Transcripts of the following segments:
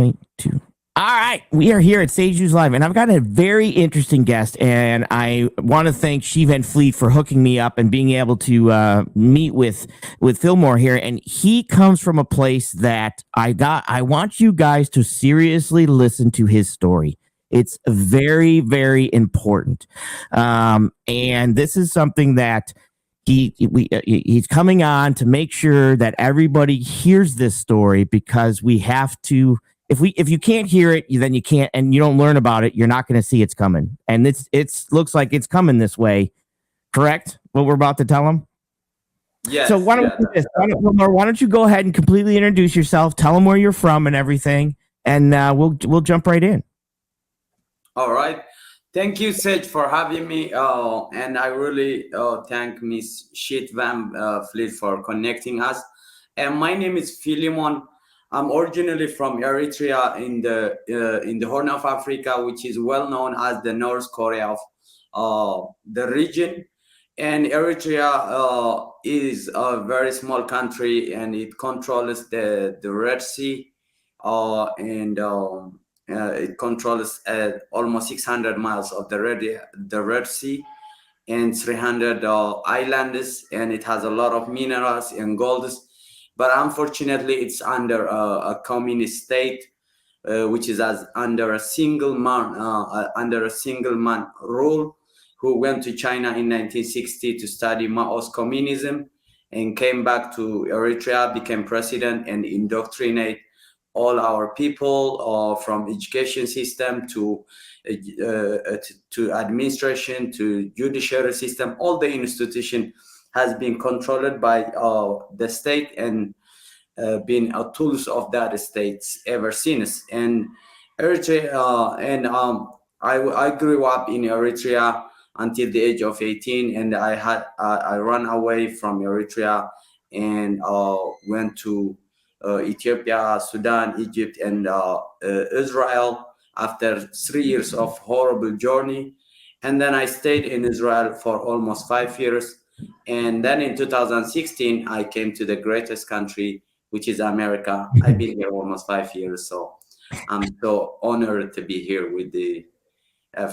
22. All right, we are here at Sage News Live, and I've got a very interesting guest, and I want to thank She Van Fleet for hooking me up and being able to meet with Fillmore here. And he comes from a place that I want you guys to seriously listen to his story. It's very, very important, and this is something that he's coming on to make sure that everybody hears this story, because we have to. If you can't hear it, then you can't, and you don't learn about it, you're not going to see it's coming. And it's looks like it's coming this way. Correct? What we're about to tell them? Yes. So why don't you go ahead and completely introduce yourself, tell them where you're from and everything, and we'll jump right in. All right. Thank you, Sage, for having me. And I really thank Miss She Van Fleet for connecting us. And my name is Philemon. I'm originally from Eritrea in the Horn of Africa, which is well known as the North Korea of the region. And Eritrea is a very small country, and it controls the Red Sea, and it controls almost 600 miles of the Red Sea and 300 islands, and it has a lot of minerals and golds. But unfortunately, it's under a communist state, which is under a single man rule, who went to China in 1960 to study Mao's communism, and came back to Eritrea, became president, and indoctrinate all our people, from education system to administration to judiciary system. All the institution has been controlled by the state, and been tools of that states ever since. And Eritrea, I grew up in Eritrea until the age of 18, and I ran away from Eritrea and went to Ethiopia, Sudan, Egypt, and Israel after 3 years of horrible journey. And then I stayed in Israel for almost 5 years. And then in 2016, I came to the greatest country, which is America. I've been here almost 5 years. So I'm so honored to be here with the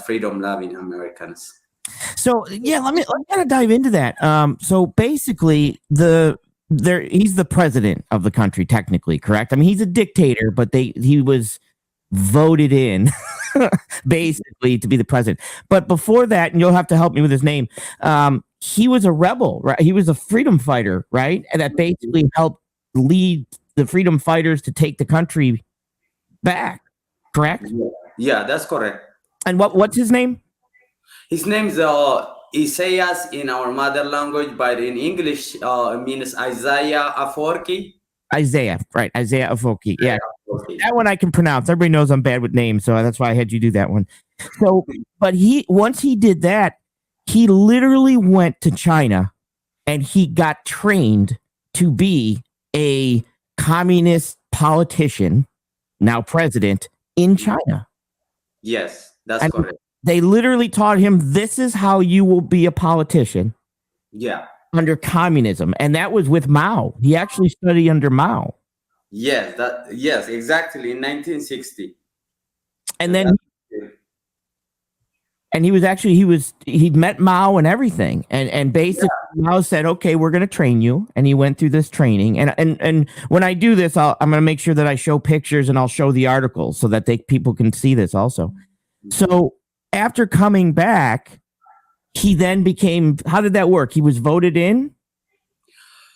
freedom-loving Americans. So yeah, let me kind of dive into that. So basically, he's the president of the country, technically, correct? I mean, he's a dictator, but he was voted in basically to be the president. But before that, and you'll have to help me with his name, he was a rebel, right? He was a freedom fighter, right? And that basically helped lead the freedom fighters to take the country back, correct? Yeah, that's correct. And what's his name? His name's Isaias in our mother language, but in English means Isaiah Afwerki. Isaiah, right? Isaiah Afwerki. Yeah, that one I can pronounce. Everybody knows I'm bad with names, so that's why I had you do that one. So, but once he did that, he literally went to China, and he got trained to be a communist politician, now president, in China. Yes, that's correct. They literally taught him, this is how you will be a politician. Yeah. Under communism. And that was with Mao. He actually studied under Mao. Yes, exactly, in 1960. And then he'd met Mao and everything. And basically Mao said, okay, we're going to train you. And he went through this training. And when I do this, I'm going to make sure that I show pictures, and I'll show the articles so that people can see this also. So after coming back, he then became, how did that work? He was voted in?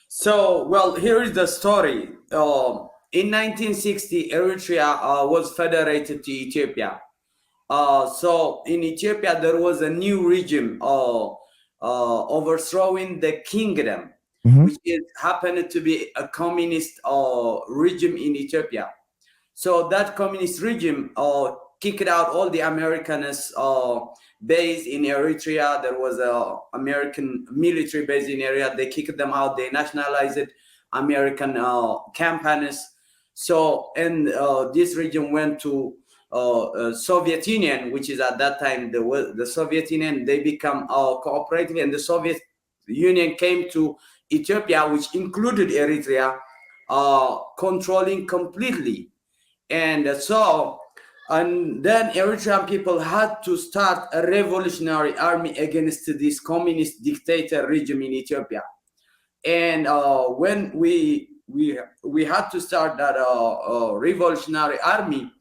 So, well, here is the story. In 1960, Eritrea was federated to Ethiopia. So in Ethiopia, there was a new regime overthrowing the kingdom, which happened to be a communist regime in Ethiopia. So that communist regime kicked out all the Americans based in Eritrea. There was a American military base in area. They kicked them out. They nationalized American companies. So, and this region went to Soviet Union, which is at that time the Soviet Union. They become cooperative, and the Soviet Union came to Ethiopia, which included Eritrea, controlling completely. And then Eritrean people had to start a revolutionary army against this communist dictator regime in Ethiopia. And when we had to start that revolutionary army,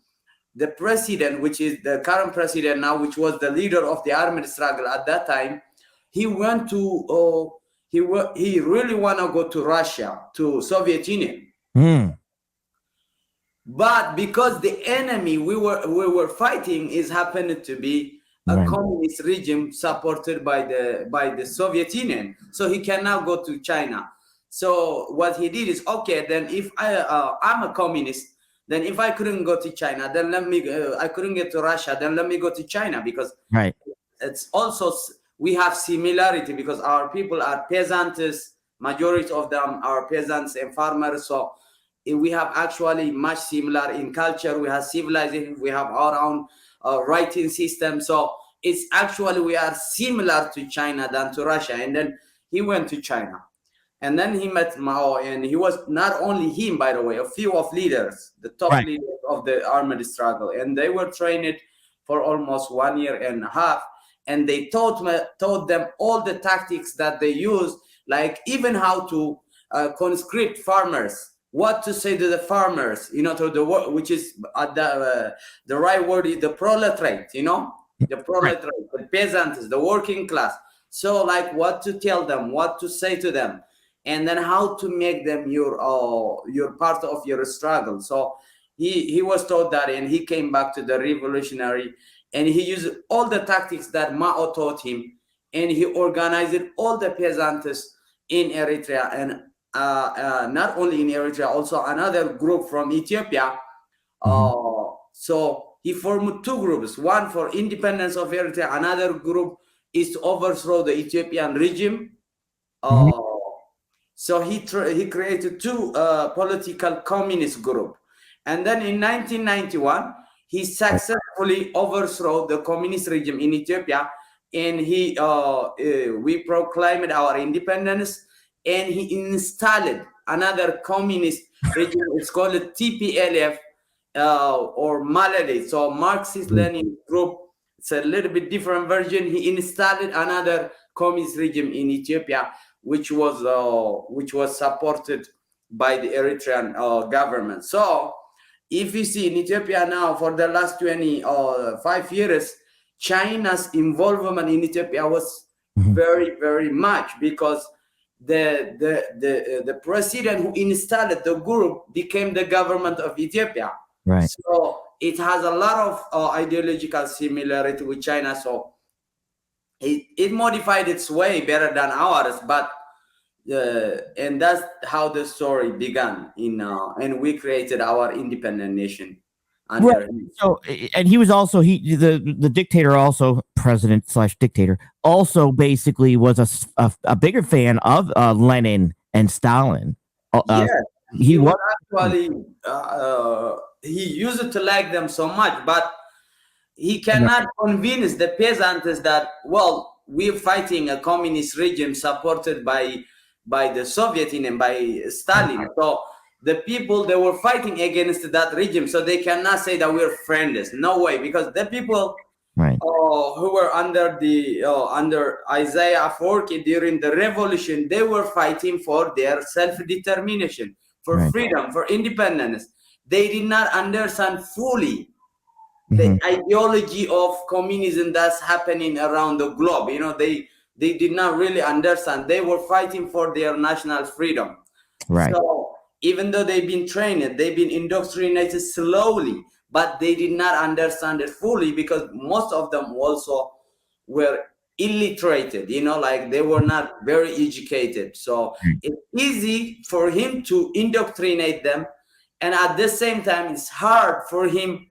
the president, which is the current president now, which was the leader of the armed struggle at that time, he went to he really want to go to Russia, to Soviet Union. But because the enemy we were fighting happened to be a communist regime supported by the Soviet Union, so he can now go to China. So what he did is, okay, then if I'm a communist, then if I couldn't go to China, then I couldn't get to Russia, then let me go to China, because it's also, we have similarity because our people are peasants, majority of them are peasants and farmers, so we have actually much similar in culture. We have civilization, we have our own writing system, so it's actually, we are similar to China than to Russia. And then he went to China, and then he met Mao, and he was not only him, by the way, a few of leaders, the top leaders of the armed struggle, and they were trained for almost 1 year and a half, and they taught them all the tactics that they used, like even how to conscript farmers, what to say to the farmers, you know, to the which is the right word is the proletariat, you know, the proletariat, the peasants, the working class. So like what to tell them, what to say to them, and then how to make them your part of your struggle. So he was taught that, and he came back to the revolutionary, and he used all the tactics that Mao taught him, and he organized all the peasants in Eritrea, and not only in Eritrea, also another group from Ethiopia. So he formed two groups, one for independence of Eritrea, another group is to overthrow the Ethiopian regime. So he created two political communist group. And then in 1991, he successfully overthrew the communist regime in Ethiopia, and we proclaimed our independence, and he installed another communist regime. It's called TPLF or Malali. So Marxist-Lenin group. It's a little bit different version. He installed another communist regime in Ethiopia, which was supported by the Eritrean government. So if you see in Ethiopia now, for the last 25 years, China's involvement in Ethiopia was very, very much, because the president who installed the group became the government of Ethiopia. So it has a lot of ideological similarity with China. So it modified its way better than ours, but and that's how the story began and we created our independent nation. So, and he was also the dictator, also president/dictator, also basically was a bigger fan of Lenin and Stalin. He was actually he used to like them so much, but he cannot convince the peasants that, well, we're fighting a communist regime supported by the Soviet Union, by Stalin. So the people, they were fighting against that regime, so they cannot say that we're friends. No way, because the people who were under Isaiah Afwerki during the revolution, they were fighting for their self-determination, for freedom, for independence. They did not understand fully the ideology of communism that's happening around the globe. You know, they did not really understand. They were fighting for their national freedom. So even though they've been trained, they've been indoctrinated slowly, but they did not understand it fully, because most of them also were illiterated, you know, like they were not very educated. So it's easy for him to indoctrinate them, and at the same time it's hard for him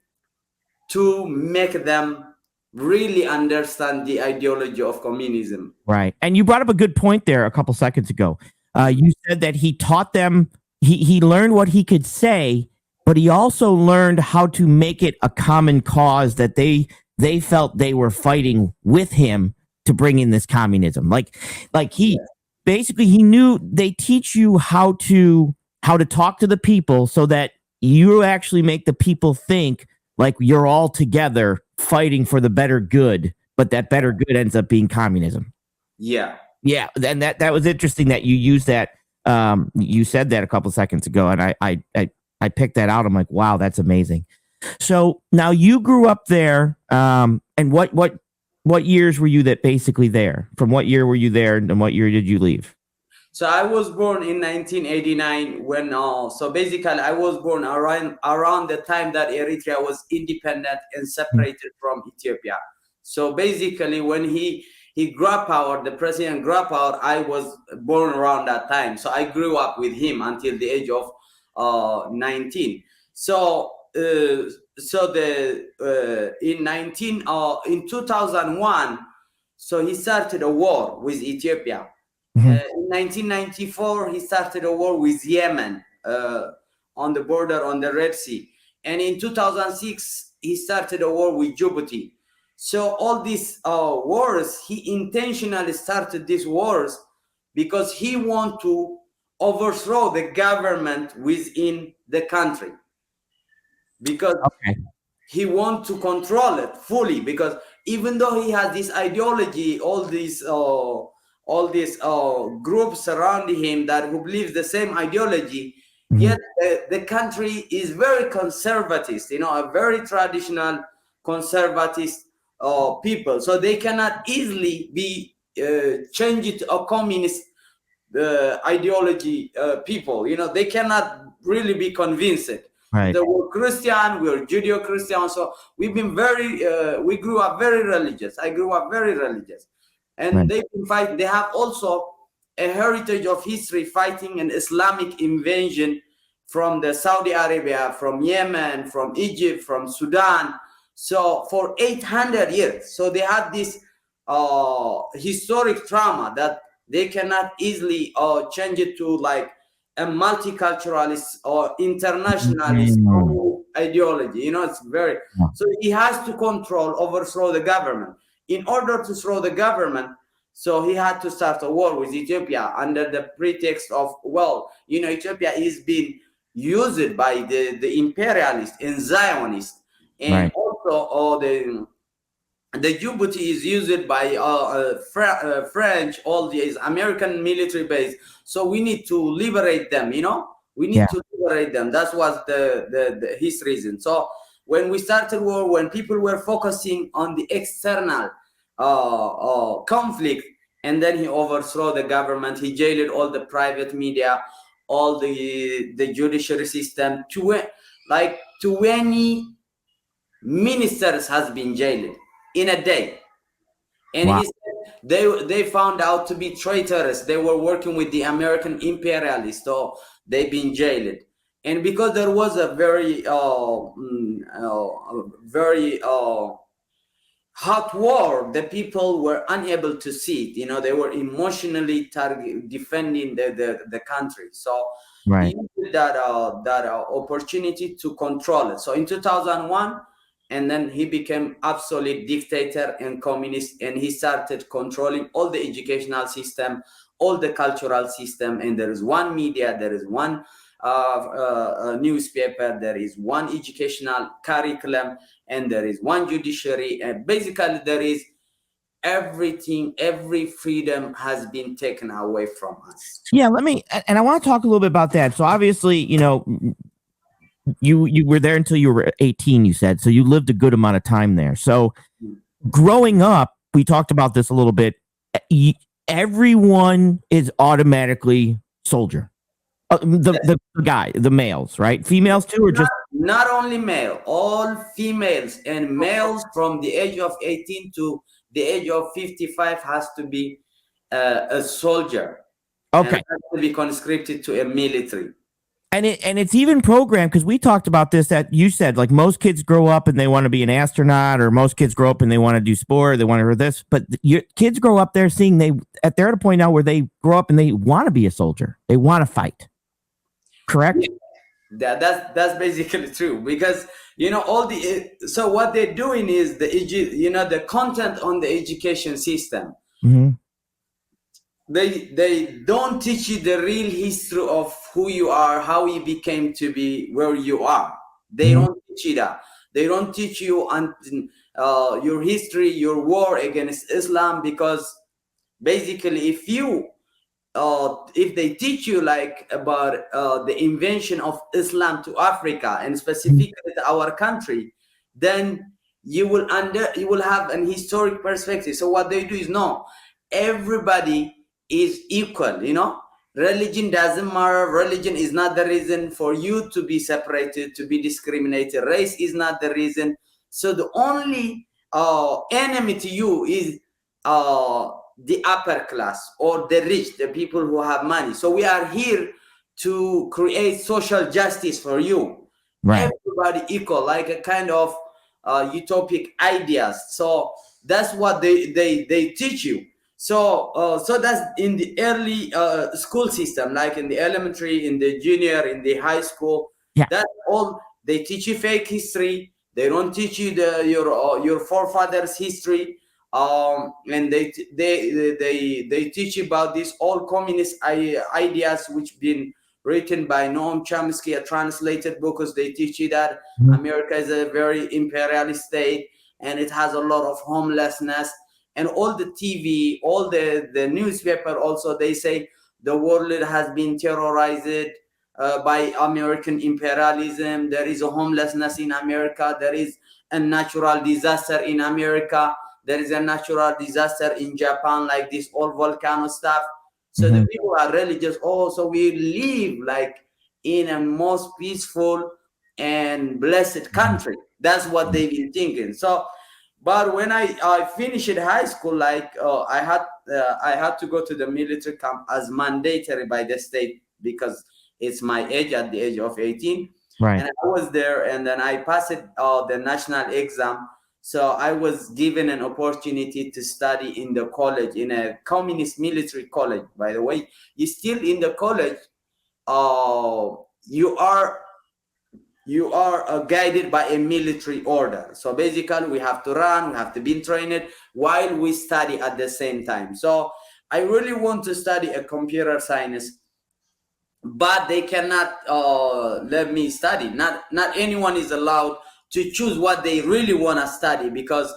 to make them really understand the ideology of communism. And you brought up a good point there a couple seconds ago. You said that he taught them, he learned what he could say, but he also learned how to make it a common cause, that they felt they were fighting with him to bring in this communism. Like he basically, he knew, they teach you how to talk to the people so that you actually make the people think like you're all together fighting for the better good, but that better good ends up being communism. Yeah. Yeah, and that was interesting that you used that. You said that a couple seconds ago, and I picked that out. I'm like, wow, that's amazing. So now you grew up there, and what years were you that basically there? From what year were you there, and what year did you leave? So I was born in 1989 when so basically I was born around the time that Eritrea was independent and separated from Ethiopia. So basically when he grabbed power, the president grabbed power, I was born around that time. So I grew up with him until the age of 19. So in 2001, so he started a war with Ethiopia. In 1994, he started a war with Yemen on the border on the Red Sea. And in 2006, he started a war with Djibouti. So all these wars, he intentionally started these wars because he wanted to overthrow the government within the country. Because he wants to control it fully. Because even though he has this ideology, all these groups surrounding him that who believes the same ideology, yet the country is very conservative, a very traditional conservative people. So they cannot easily be changed to a communist ideology people. They cannot really be convinced. Right. They were Christian, we were Judeo-Christian, so we've been we grew up very religious. I grew up very religious. And they've been fighting. They have also a heritage of history fighting an Islamic invasion from the Saudi Arabia, from Yemen, from Egypt, from Sudan. So for 800 years. So they have this historic trauma that they cannot easily change it to like a multiculturalist or internationalist ideology. It's very, so he has to overthrow the government. In order to throw the government, so he had to start a war with Ethiopia under the pretext of, Ethiopia is being used by the imperialists and Zionists, and also the Djibouti is used by French, all these American military base. So we need to liberate them, we need to liberate them. That was his reason. So when we started war, when people were focusing on the external conflict, and then he overthrew the government, he jailed all the private media, all the judiciary system. 20 ministers has been jailed in a day. And he said they found out to be traitors. They were working with the American imperialists, so they've been jailed. And because there was a very hot war, the people were unable to see it. They were emotionally defending the country. So he used that opportunity to control it. So in 2001, and then he became absolute dictator and communist, and he started controlling all the educational system, all the cultural system. And there is one media, there is one newspaper, there is one educational curriculum, and there is one judiciary. And basically there is everything, every freedom has been taken away from us. Yeah, and I want to talk a little bit about that. So obviously, you were there until you were 18, you said. So you lived a good amount of time there. So growing up, we talked about this a little bit. Everyone is automatically soldier. The males, right? Females too, or just not only male, all females and males from the age of 18 to the age of 55 has to be a soldier. Okay, and has to be conscripted to a military. And it's even programmed, because we talked about this, that you said like most kids grow up and they want to be an astronaut, or most kids grow up and they want to do sport, they want to do this, but your kids grow up there seeing they're at a point now where they grow up and they want to be a soldier, they want to fight. Correct? That's basically true, because so what they're doing is the content on the education system. they don't teach you the real history of who you are, how you became to be where you are. They Mhm. don't teach you that. They don't teach you your history, your war against Islam, because basically if they teach you like about the invention of Islam to Africa and specifically to our country, then you will have an historic perspective. So what they do is, no, everybody is equal. Religion doesn't matter. Religion is not the reason for you to be separated, to be discriminated. Race is not the reason. So the only enemy to you is the upper class or the rich, the people who have money. So we are here to create social justice for you. Right. Everybody equal, like a kind of utopic ideas. So that's what they teach you. So that's in the early school system, like in the elementary, in the junior, in the high school. Yeah. That's all. They teach you fake history. They don't teach you your forefathers' history. And they teach about these all communist ideas which been written by Noam Chomsky, a translated book, because they teach you that America is a very imperialist state and it has a lot of homelessness. And all the TV, all the newspaper also, they say the world has been terrorized by American imperialism. There is a homelessness in America. There is a natural disaster in America. There is a natural disaster in Japan, like this all volcano stuff. So the people are religious. Oh, so we live like in a most peaceful and blessed country. That's what they've been thinking. So, but when I finished high school, like I had to go to the military camp as mandatory by the state because it's my age at the age of 18. Right. And I was there, and then I passed the national exam. So I was given an opportunity to study in the college, in a communist military college. By the way, you still in the college. You are guided by a military order. So basically, we have to run, we have to be trained while we study at the same time. So I really want to study a computer science, but they cannot let me study. Not anyone is allowed to choose what they really want to study, because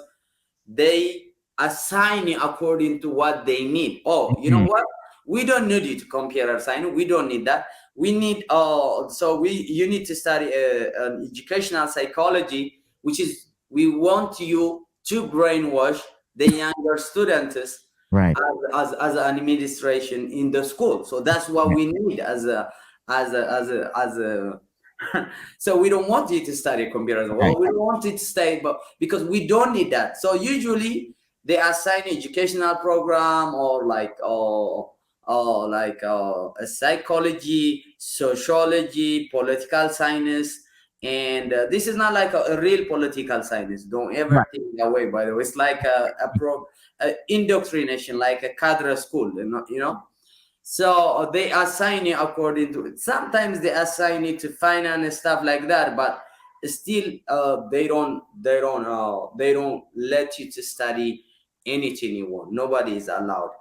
they assign you according to what they need. Oh, you know what? We don't need you to computer science. We don't need that. We need you need to study an educational psychology, which is we want you to brainwash the younger students Right. as an administration in the school. So that's what we need as a so we don't want you to study computers. Well, we don't want you to stay, but because we don't need that. So usually they assign educational program or a psychology, sociology, political science. And this is not like a real political science. Don't ever think that way, by the way. It's like a indoctrination, like a cadre school, So they assign you according to it. Sometimes they assign you to finance and stuff like that, but still they don't let you to study anything you want. Nobody is allowed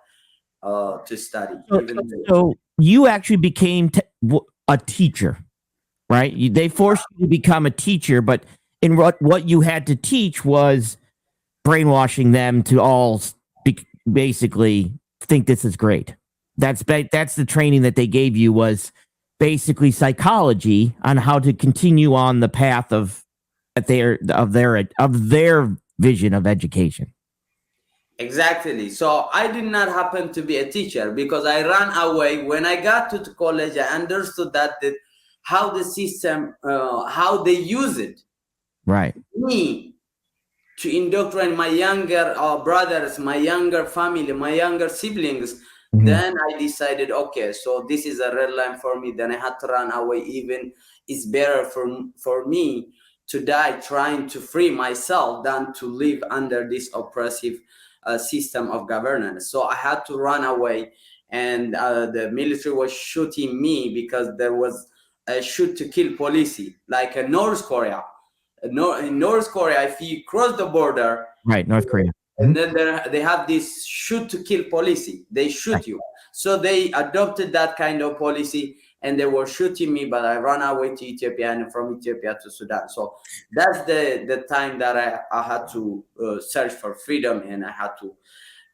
to study. So you actually became a teacher, right? They forced you to become a teacher, but in what you had to teach was brainwashing them to all basically think this is great. That's the training that they gave you, was basically psychology on how to continue on the path of their vision of education. Exactly. So I did not happen to be a teacher because I ran away. When I got to college, I understood that how the system, how they use it. Right. Me to indoctrinate my younger brothers, my younger family, my younger siblings. Then I decided, okay, so this is a red line for me. Then I had to run away. Even it's better for me to die trying to free myself than to live under this oppressive system of governance. So I had to run away, and the military was shooting me because there was a shoot to kill policy, like in North Korea. In North Korea, if you cross the border, right, North Korea, and then they have this shoot to kill policy. They shoot you. So they adopted that kind of policy, and they were shooting me, but I ran away to Ethiopia, and from Ethiopia to Sudan. So that's the time that I had to search for freedom, and I had to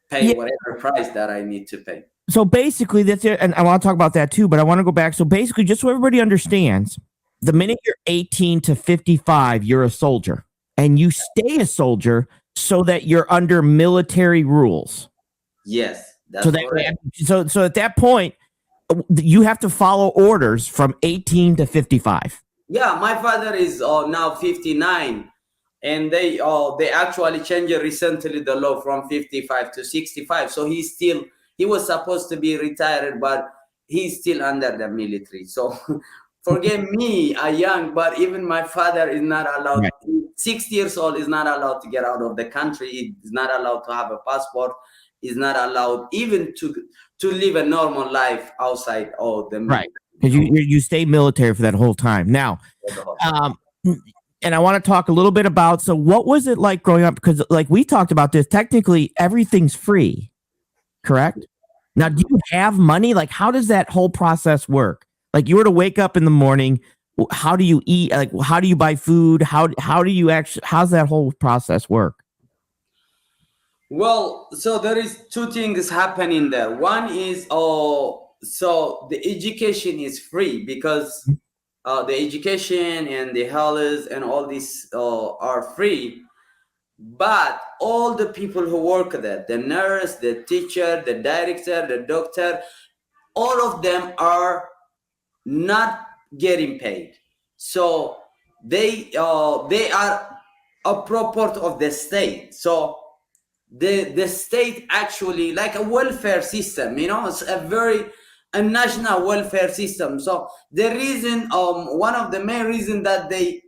pay whatever price that I need to pay. So basically, that's it. And I want to talk about that too, but I want to go back. So basically, just so everybody understands, the minute you're 18 to 55, you're a soldier, and you stay a soldier so that you're under military rules. Yes, that's So correct. so at that point, you have to follow orders from 18 to 55. Yeah, my father is now 59, and they actually changed recently the law from 55 to 65. So he was supposed to be retired, but he's still under the military. So forgive me, a young, but even my father is not allowed. Right. 60 years old is not allowed to get out of the country. He's not allowed to have a passport. He's not allowed even to live a normal life outside of the military. Right. Because you stay military for that whole time. Now, and I want to talk a little bit about, so what was it like growing up? Because like we talked about this, technically everything's free, correct? Now, do you have money? Like, how does that whole process work? Like, you were to wake up in the morning, how do you eat? Like, how do you buy food? How do you actually, how's that whole process work? Well, so there is two things happening there. One is, so the education is free because the education and the health and all this are free. But all the people who work there, the nurse, the teacher, the director, the doctor, all of them are not getting paid. So they are a property of the state. So the state actually, like a welfare system, it's a national welfare system. So the reason, one of the main reasons that they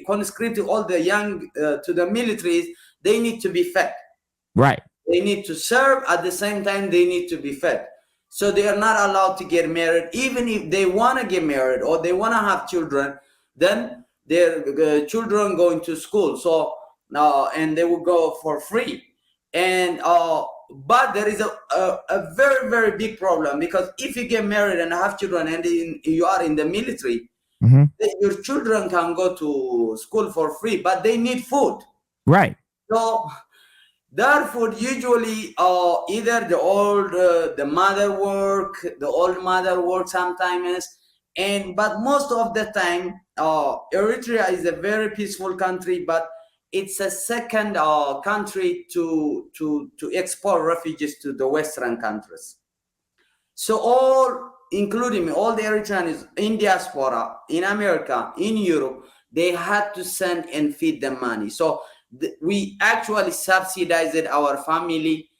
conscripted all the young to the military is they need to be fed. Right. They need to serve, at the same time they need to be fed. So they are not allowed to get married. Even if they want to get married or they want to have children, then their children going to school. So and they will go for free. And but there is a very, very big problem, because if you get married and have children and you are in the military, your children can go to school for free, but they need food. Right. So that food usually either the old mother work sometimes, but most of the time Eritrea is a very peaceful country, but it's a second country to export refugees to the Western countries. So all, including me, all the Eritreans in diaspora, in America, in Europe, they had to send and feed them money. So we actually subsidized our family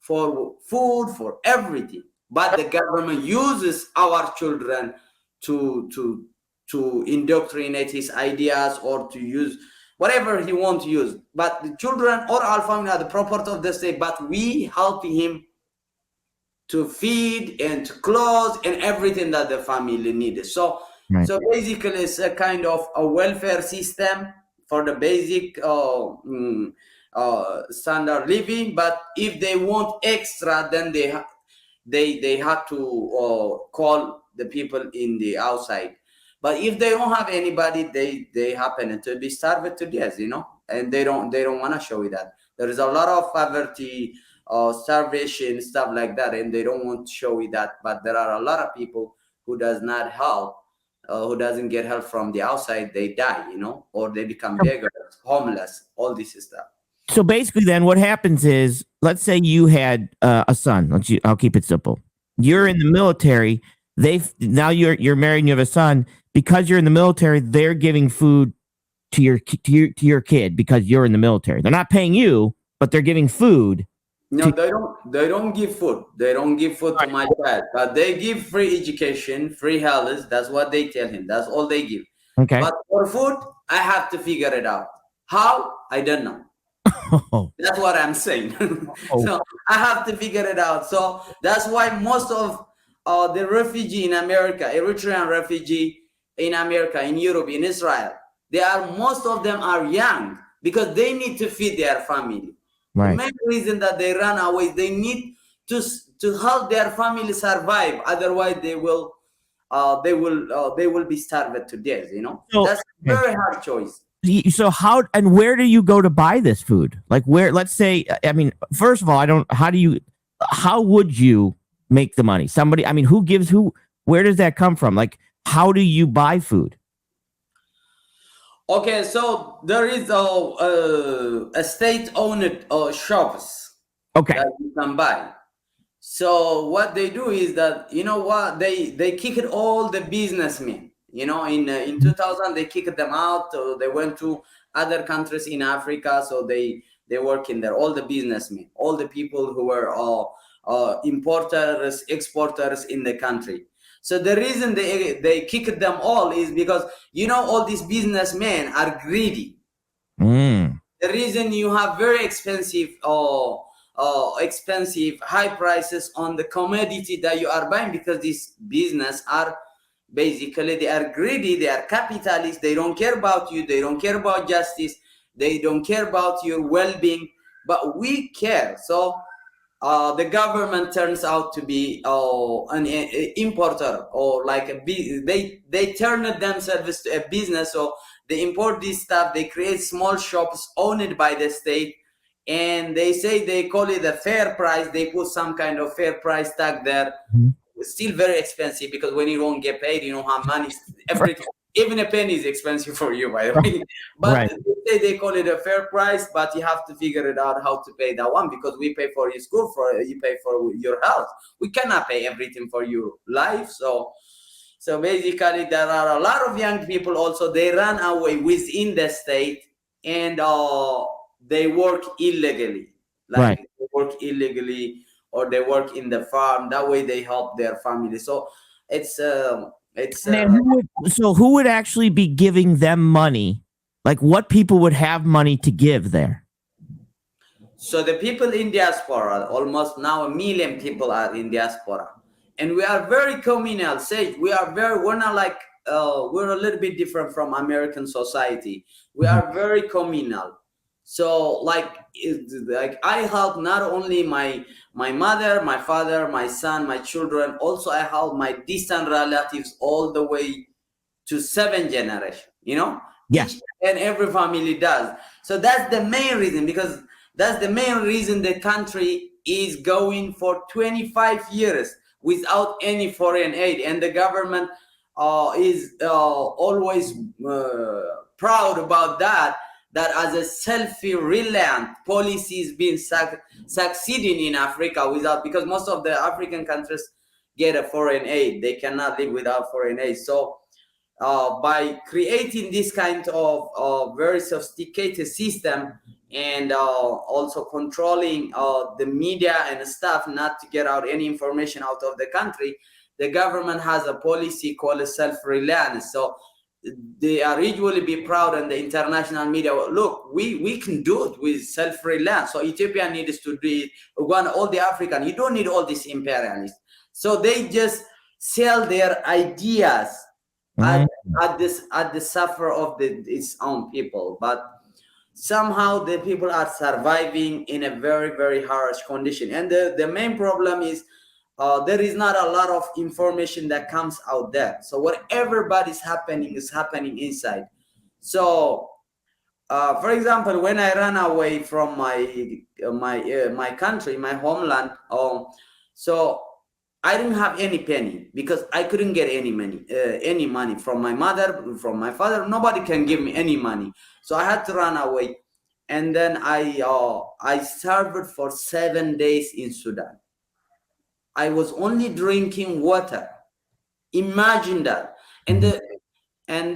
for food, for everything. But the government uses our children to indoctrinate his ideas or to use whatever he wants to use. But the children or our family are the property of the state, but we help him to feed and to clothe and everything that the family needed. So so basically it's a kind of a welfare system for the basic standard living. But if they want extra, then they have to call the people in the outside. But if they don't have anybody, they happen to be starved to death, and they don't want to show you that. There is a lot of poverty, starvation, stuff like that, and they don't want to show you that. But there are a lot of people who does not help, who doesn't get help from the outside. They die, or they become beggars, homeless, all this stuff. So basically, then what happens is, let's say you had a son. I'll keep it simple. You're in the military. Now you're married and you have a son. Because you're in the military, they're giving food to your kid because you're in the military. They're not paying you, but they're giving food. No, they don't give food. They don't give food to my dad, but they give free education, free health. That's what they tell him. That's all they give. Okay. But for food, I have to figure it out. How? I don't know. That's what I'm saying. So I have to figure it out. So that's why most of the refugee in America, Eritrean refugee in America, in Europe, in Israel, most of them are young because they need to feed their family. Right. The main reason that they run away, they need to help their family survive. Otherwise, they will be starved to death. So, That's a very hard choice. so how and where do you go to buy this food? Like, where? Let's say, I mean, first of all, I don't. How would you make the money? Somebody, I mean, who gives who? Where does that come from? Like, how do you buy food? Okay, so there is a state-owned shops Okay. that you can buy. So what they do is that, you know what, they kicked all the businessmen. In 2000 they kicked them out. They went to other countries in Africa. So they work in there. All the businessmen, all the people who were importers, exporters in the country. So the reason they kicked them all is because all these businessmen are greedy. Mm. The reason you have very expensive high prices on the commodity that you are buying, because these business are basically, they are greedy, they are capitalists, they don't care about you, they don't care about justice, they don't care about your well-being, but we care. So the government turns out to be an importer, or like they turn themselves to a business. So they import this stuff, they create small shops owned by the state, and they say they call it a fair price. They put some kind of fair price tag there. It's still very expensive, because when you don't get paid, you don't have money. Everything, even a penny is expensive for you, by the way. But they call it a fair price, but you have to figure it out how to pay that one, because we pay for your school, you pay for your health. We cannot pay everything for your life. So basically, there are a lot of young people also, they run away within the state, and they work illegally. Like they work illegally, or they work in the farm. That way they help their family. So who would actually be giving them money? Like, what people would have money to give there? So the people in diaspora, almost now 1 million people are in diaspora, and we are very communal. We're not like, we're a little bit different from American society. We are very communal. So like I help not only my mother, my father, my son, my children. Also, I help my distant relatives all the way to 7 generations. Yes. Each and every family does. So that's the main reason, because that's the main reason the country is going for 25 years without any foreign aid, and the government is always proud about that as a self-reliant policy is being succeeding in Africa because most of the African countries get a foreign aid. They cannot live without foreign aid. So by creating this kind of very sophisticated system, and also controlling the media and stuff not to get out any information out of the country, the government has a policy called self-reliance. So they are usually be proud in the international media. Look, we can do it with self-reliance. So Ethiopia needs to do it. Uganda, all the African, you don't need all these imperialists. So they just sell their ideas at the suffer of its own people. But somehow the people are surviving in a very, very harsh condition. And the main problem is there is not a lot of information that comes out there. So whatever is happening is happening inside. So for example, when I ran away from my country, my homeland, so I didn't have any penny, because I couldn't get any money from my mother, from my father. Nobody can give me any money. So I had to run away. And then I served for 7 days in Sudan. I was only drinking water. Imagine that. And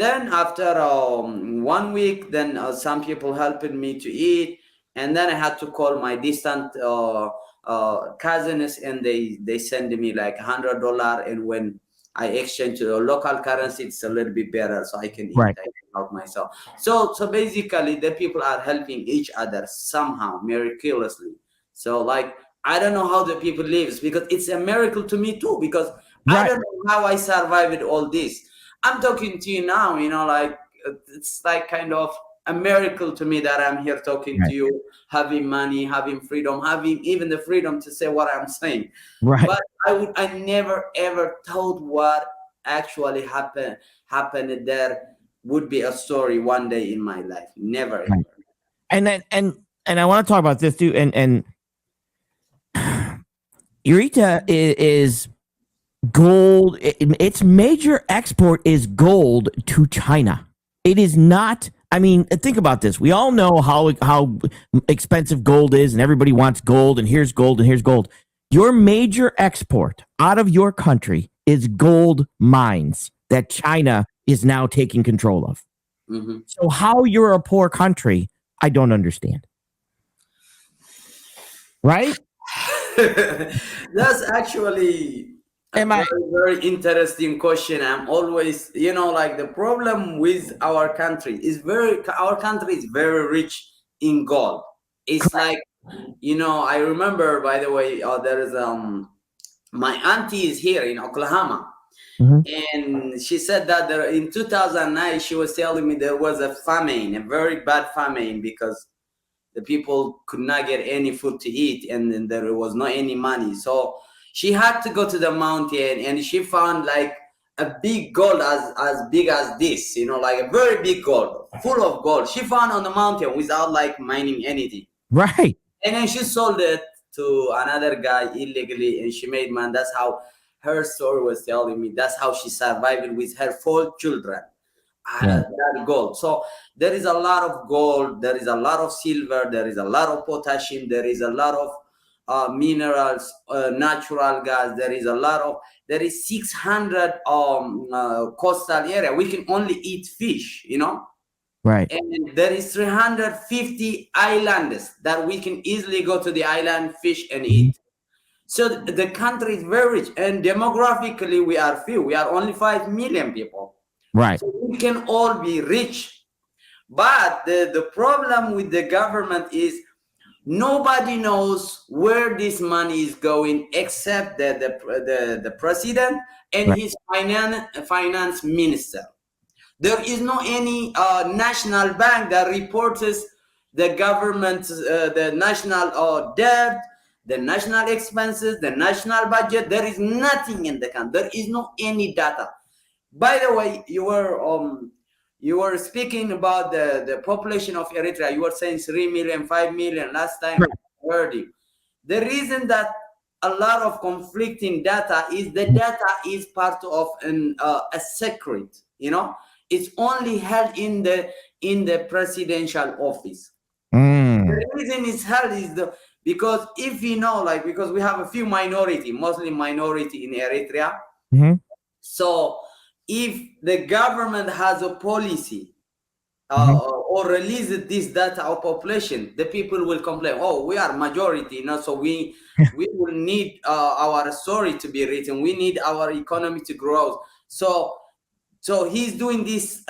then after 1 week, then some people helped me to eat. And then I had to call my distant cousins, and they send me like $100. And when I exchange to local currency, it's a little bit better, so I can eat. I can help myself. So basically, the people are helping each other somehow, miraculously. So like, I don't know how the people live, because it's a miracle to me too, because I don't know how I survived all this. I'm talking to you now, like it's like kind of a miracle to me that I'm here talking to you, having money, having freedom, having even the freedom to say what I'm saying. Right. But I never ever thought what actually happened there would be a story one day in my life. Never ever. And then and I want to talk about this too. And Eritrea is gold. Its major export is gold to China. It is not. I mean, think about this. We all know how expensive gold is, and everybody wants gold. And here's gold, and here's gold. Your major export out of your country is gold mines that China is now taking control of. Mm-hmm. So how you're a poor country, I don't understand. Right? That's actually a very interesting question. I'm always, like the problem with our country is our country is very rich in gold. It's like, I remember, by the way, there is my auntie is here in Oklahoma. Mm-hmm. And she said that there, in 2009, she was telling me there was a famine, a very bad famine, because the people could not get any food to eat, and then there was not any money. So she had to go to the mountain, and she found like a big gold as big as this, like a very big gold, full of gold. She found on the mountain without like mining anything. Right. And then she sold it to another guy illegally, and she made money. That's how her story was telling me. That's how she survived with her 4 children. That gold. So there is a lot of gold, there is a lot of silver, there is a lot of potassium, there is a lot of minerals, natural gas, there is 600 coastal area. We can only eat fish, Right. And there is 350 islands that we can easily go to the island, fish, and eat. So the country is very rich, and demographically we are few. We are only 5 million people. Right. So we can all be rich. But the problem with the government is nobody knows where this money is going except the president and his finance minister. There is no any national bank that reports the government, the national debt, the national expenses, the national budget. There is nothing in the country. There is no any data. By the way, you were speaking about the population of Eritrea. You were saying 3 million, 5 million last time I heard you. The reason that a lot of conflicting data is the data is part of a secret. It's only held in the presidential office. The reason it's held is because if because we have a few Muslim minority in Eritrea. Mm-hmm. So if the government has a policy or releases this data of population, the people will complain, oh, we are majority, so we will need our story to be written. We need our economy to grow. So he's doing this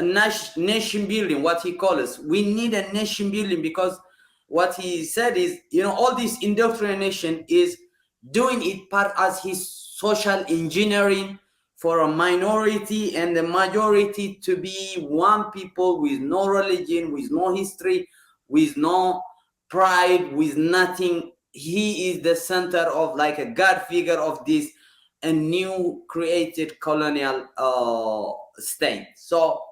nation building, what he calls. We need a nation building, because what he said is, all this indoctrination is doing it part as his social engineering for a minority and the majority to be one people with no religion, with no history, with no pride, with nothing. He is the center of like a god figure of this a new created colonial state. So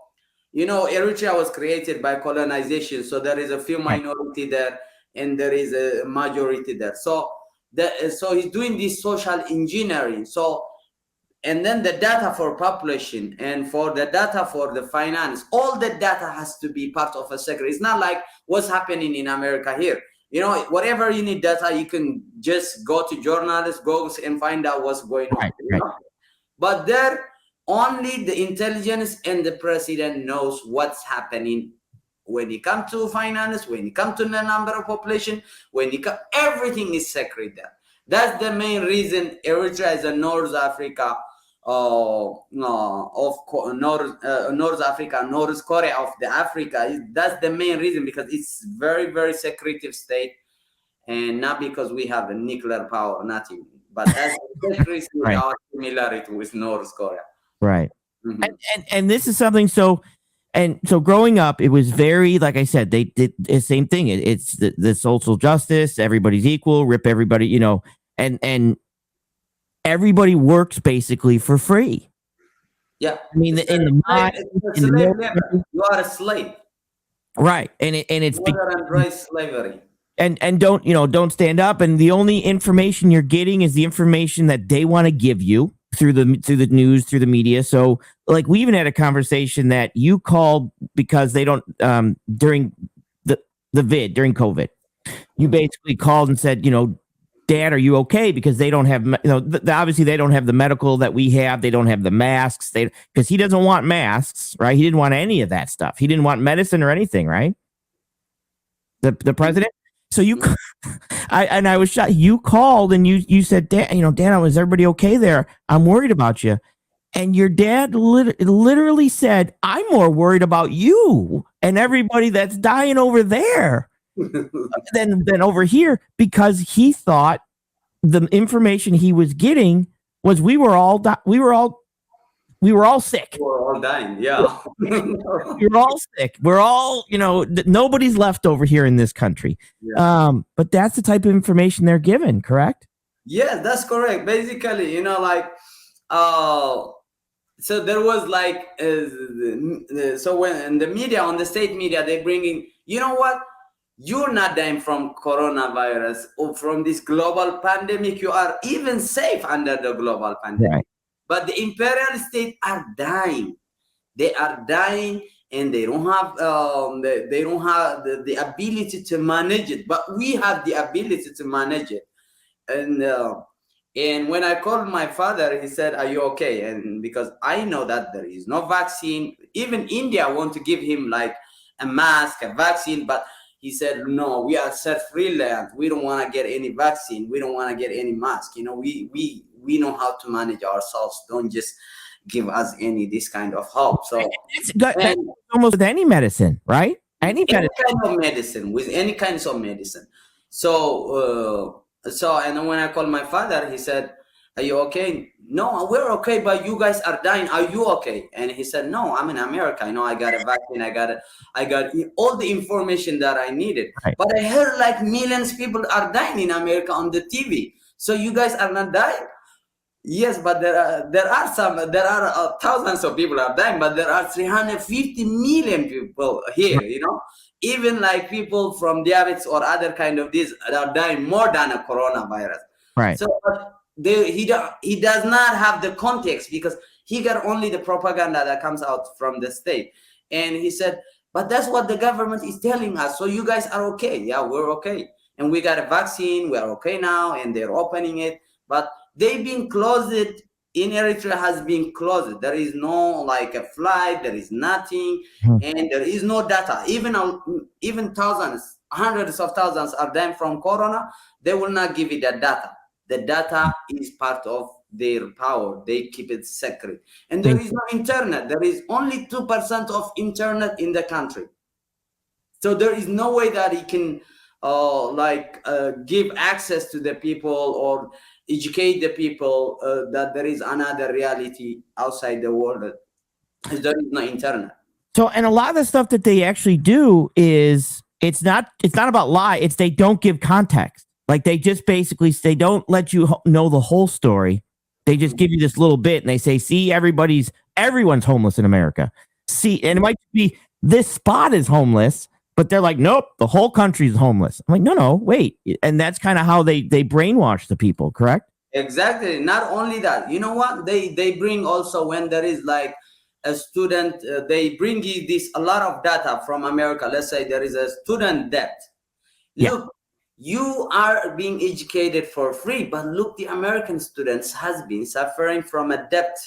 Eritrea was created by colonization, so there is a few minority there and there is a majority there. So he's doing this social engineering. And then the data for population and for the data for the finance, all the data has to be part of a secret. It's not like what's happening in America here. Whatever you need data, you can just go to journalists, go and find out what's going on. Right. But there, only the intelligence and the president knows what's happening when it comes to finance, when it comes to the number of population, everything is secret there. That's the main reason Eritrea is a North Africa of North Africa, North Korea of the Africa. That's the main reason, because it's very, very secretive state, and not because we have a nuclear power, nothing. But that's the secret with our similarity with North Korea. Right. Mm-hmm. And this is something. So, And so growing up, it was very, like I said, they did the same thing. It's the social justice, everybody's equal, rip everybody, and everybody works basically for free. Yeah. I mean, in the mine, It's a in the slave labor. military, You are a slave. right? And it's Modern Android slavery. and don't stand up. And the only information you're getting is the information that they want to give you through the news, through the media. So like we even had a conversation that you called because they don't during during COVID, you basically called and said, Dad, are you okay? Because they don't have, obviously they don't have the medical that we have. They don't have the masks. Because he doesn't want masks, right? He didn't want any of that stuff. He didn't want medicine or anything, right? The president. So I was shocked. You called and you said, Dad, Dan, is everybody okay there? I'm worried about you. And your dad literally said, I'm more worried about you and everybody that's dying over there than over here, because he thought the information he was getting was we were all sick. We were all dying. Yeah. We're all sick. We're all, nobody's left over here in this country. Yeah. But that's the type of information they're given, correct? Yes, that's correct. Basically, so there was like, so when in the media, on the state media, they bringing, what? You're not dying from coronavirus or from this global pandemic. You are even safe under the global pandemic. Right. But the imperial state are dying. They are dying, and they don't have the ability to manage it. But we have the ability to manage it. And when I called my father, he said, "Are you okay?" And because I know that there is no vaccine, even India want to give him like a mask, a vaccine, but he said, "No, we are self-free land. We don't want to get any vaccine. We don't want to get any mask. We know how to manage ourselves. Don't just give us this kind of help." So that's almost with any medicine, right? Any kind of medicine, with any kinds of medicine. So and then when I called my father, he said, "Are you okay?" "No, we're okay, but you guys are dying. Are you okay?" And he said, "No, I'm in America. I got a vaccine. I got all the information that I needed. Right. But I heard like millions of people are dying in America on the TV. So you guys are not dying?" "Yes, but there are thousands of people are dying, but there are 350 million people here, even like people from diabetes or other kind of this are dying more than a coronavirus." Right. So he does not have the context, because he got only the propaganda that comes out from the state. And he said, "But that's what the government is telling us. So you guys are okay." "Yeah, we're okay. And we got a vaccine. We are okay now. And they're opening it. But they've been closed. In Eritrea has been closed. There is no like a flight. There is nothing. And there is no data. Even thousands, hundreds of thousands are dying from corona. They will not give you that data. The data is part of their power. They keep it secret. And there is no internet. There is only 2% of internet in the country. So there is no way that he can give access to the people or educate the people that there is another reality outside the world. There is no internet. So, and a lot of the stuff that they actually do is it's not about lie. It's they don't give context. Like they just basically they don't let you know the whole story. They just give you this little bit and they say, "See, everyone's homeless in America. See," and it might be this spot is homeless, but they're like, "Nope, the whole country is homeless." I'm like, no, wait. And that's kind of how they brainwash the people, correct? Exactly. Not only that, you know what? They bring also, when there is like a student, they bring you a lot of data from America. Let's say there is a student debt. Look, you are being educated for free, but look, the American students has been suffering from a debt.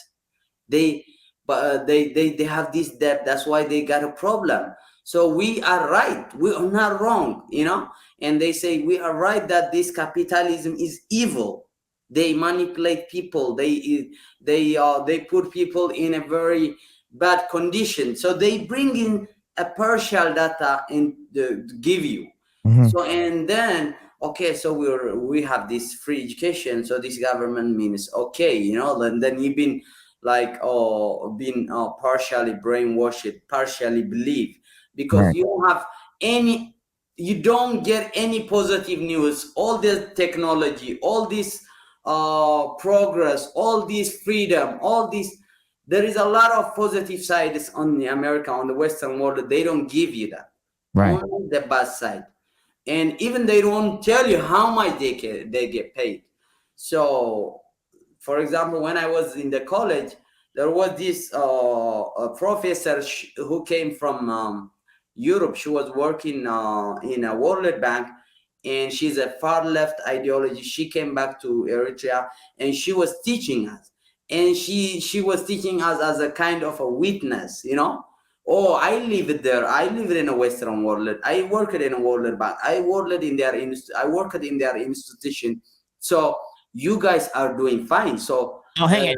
They have this debt. That's why they got a problem. So we are right. We are not wrong, And they say we are right that this capitalism is evil. They manipulate people. They put people in a very bad condition. So they bring in a partial data and give you. Mm-hmm. So and then so we have this free education. So this government means okay, and then like been partially brainwashed, partially believe, because Right. you don't have any, you don't get any positive news. All this technology, all this progress, all this freedom, all this, there is a lot of positive sides on the America, on the Western world. They don't give you that, Right. only the bad side. And even they don't tell you how much they get paid. So for example, when I was in the college, there was this a professor who came from Europe. She was working in a World Bank, and she's a far left ideology. She came back to Eritrea, and she was teaching us, and she was teaching us as a kind of a witness, you know. Oh, I live there. I live in a Western world. I worked in a World Bank. I worked in their I worked in their institution. So you guys are doing fine. So Oh, hang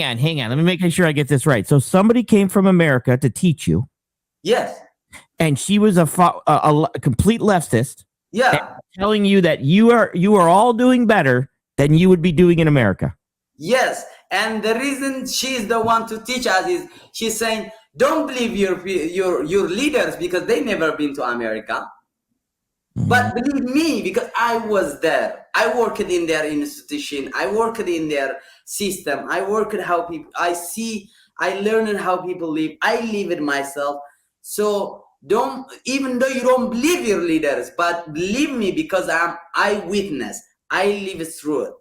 on. Let me make sure I get this right. So somebody came from America to teach you, yes, and she was a complete leftist, and yeah, telling you that you are all doing better than you would be doing in America. yes. And the reason she's the one to teach us is she's saying, don't believe your leaders because they never been to America. But believe me, because I was there. I worked in their institution. I worked in their system. I worked how people. I learned how people live. I live it myself. So don't, even though you don't believe your leaders, but believe me because I'm eyewitness. I live through it.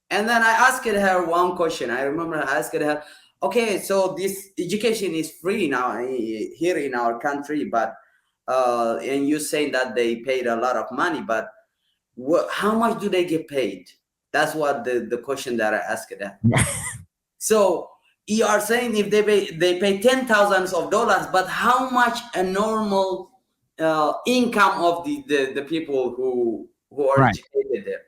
And then I asked her one question. I remember I asked her, okay, so this education is free now here in our country, but and you saying that they paid a lot of money, but how much do they get paid? That's what the question that I asked her. So you are saying if they pay $10,000, but how much a normal income of the people who are Right. educated there?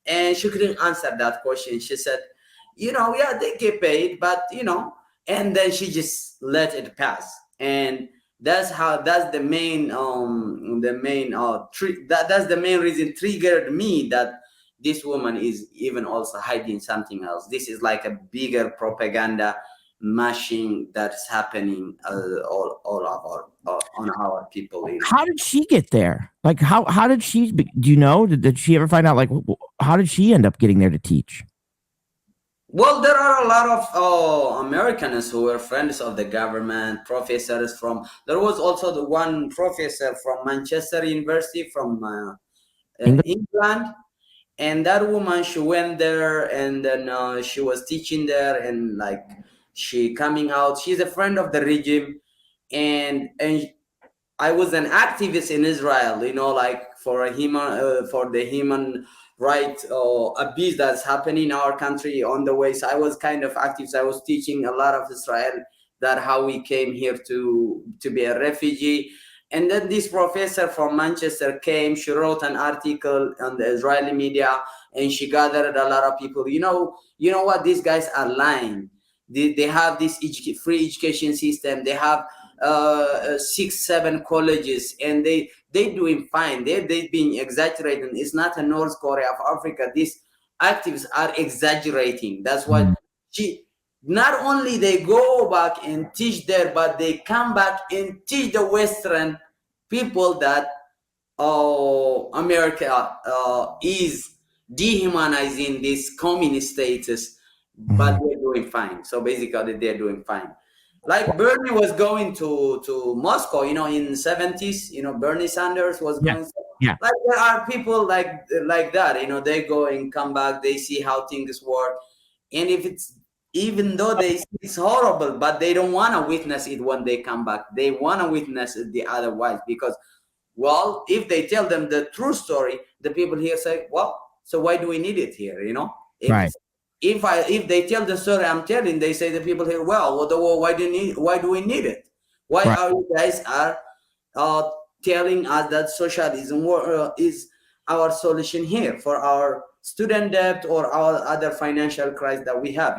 And she couldn't answer that question. She said, yeah, they get paid, but and then she just let it pass. And that's the main reason triggered me that this woman is even also hiding something else. This is like a bigger propaganda machine that's happening all on our people. How did she get there? Like, how did she? Do you know? Did she ever find out? Like, how did she end up getting there to teach? Well, there are a lot of Americans who were friends of the government, professors from. There was also the one professor from Manchester University from England? England, and that woman, she went there, and then she was teaching there, and like she coming out. She's a friend of the regime, and I was an activist in Israel, like for the human right abuse that's happening in our country on the way. So I was kind of active. So I was teaching a lot of Israel that how we came here to be a refugee. And then this professor from Manchester came. She wrote an article on the Israeli media, and she gathered a lot of people. You know what? These guys are lying. They have this free education system. They have 6-7 colleges, and they doing fine. They being exaggerating. It's not a North Korea of Africa. These activists are exaggerating. That's what she. Not only they go back and teach there, but they come back and teach the Western people that America is dehumanizing this communist status, but they're doing fine. So basically, they're doing fine. Like Bernie was going to Moscow, in 70s. Bernie Sanders was Yeah. going. Yeah. Like there are people like that. They go and come back. They see how things work, and if it's, even though they see it's horrible, but they don't want to witness it when they come back. They want to witness it the otherwise, because, well, if they tell them the true story, the people here say, well, so why do we need it here? If Right. if they tell the story I'm telling, they say the people here, why do we need it? Why Right. are you guys are telling us that socialism is our solution here for our student debt or our other financial crisis that we have?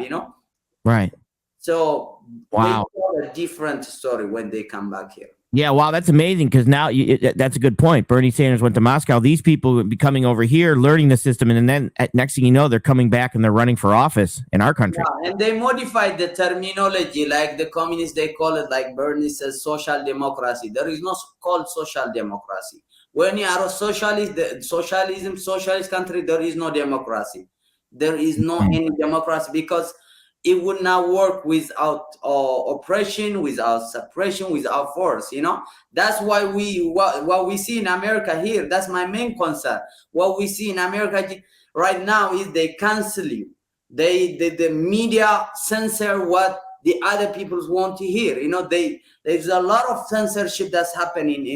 Right. So they Wow. tell a different story when they come back here. Yeah, wow, that's amazing because now that's a good point. Bernie Sanders went to Moscow. These people would be coming over here, learning the system, and then next thing you know, they're coming back and they're running for office in our country. Yeah, and they modified the terminology, like the communists, they call it, like Bernie says, social democracy. There is no called social democracy. When you are a socialist, socialist country, there is no democracy. There is no any democracy because it would not work without oppression, without suppression, without force. That's why what we see in America here. That's my main concern. What we see in America right now is they cancel you. The media censor what the other peoples want to hear. There's a lot of censorship that's happening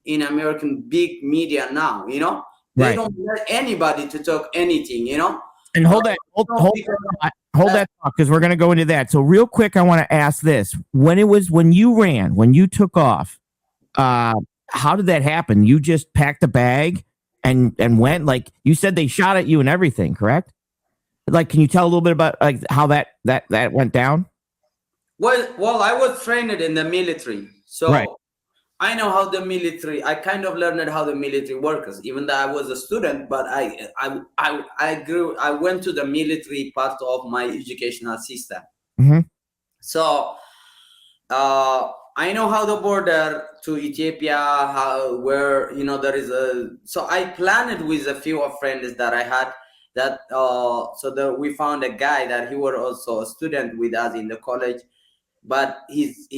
in American big media now. They Right. don't let anybody to talk anything. And hold that thought because we're going to go into that. So real quick, I want to ask this: when you took off, how did that happen? You just packed a bag and went? Like you said, they shot at you and everything, correct? Like, can you tell a little bit about like how that went down? Well, I was trained in the military, so Right. I know how the military. I kind of learned how the military works, even though I was a student. But I went to the military part of my educational system. Mm-hmm. So I know how the border to Ethiopia, where there is a. So I planned with a few of friends that I had that. We found a guy that he was also a student with us in the college, but his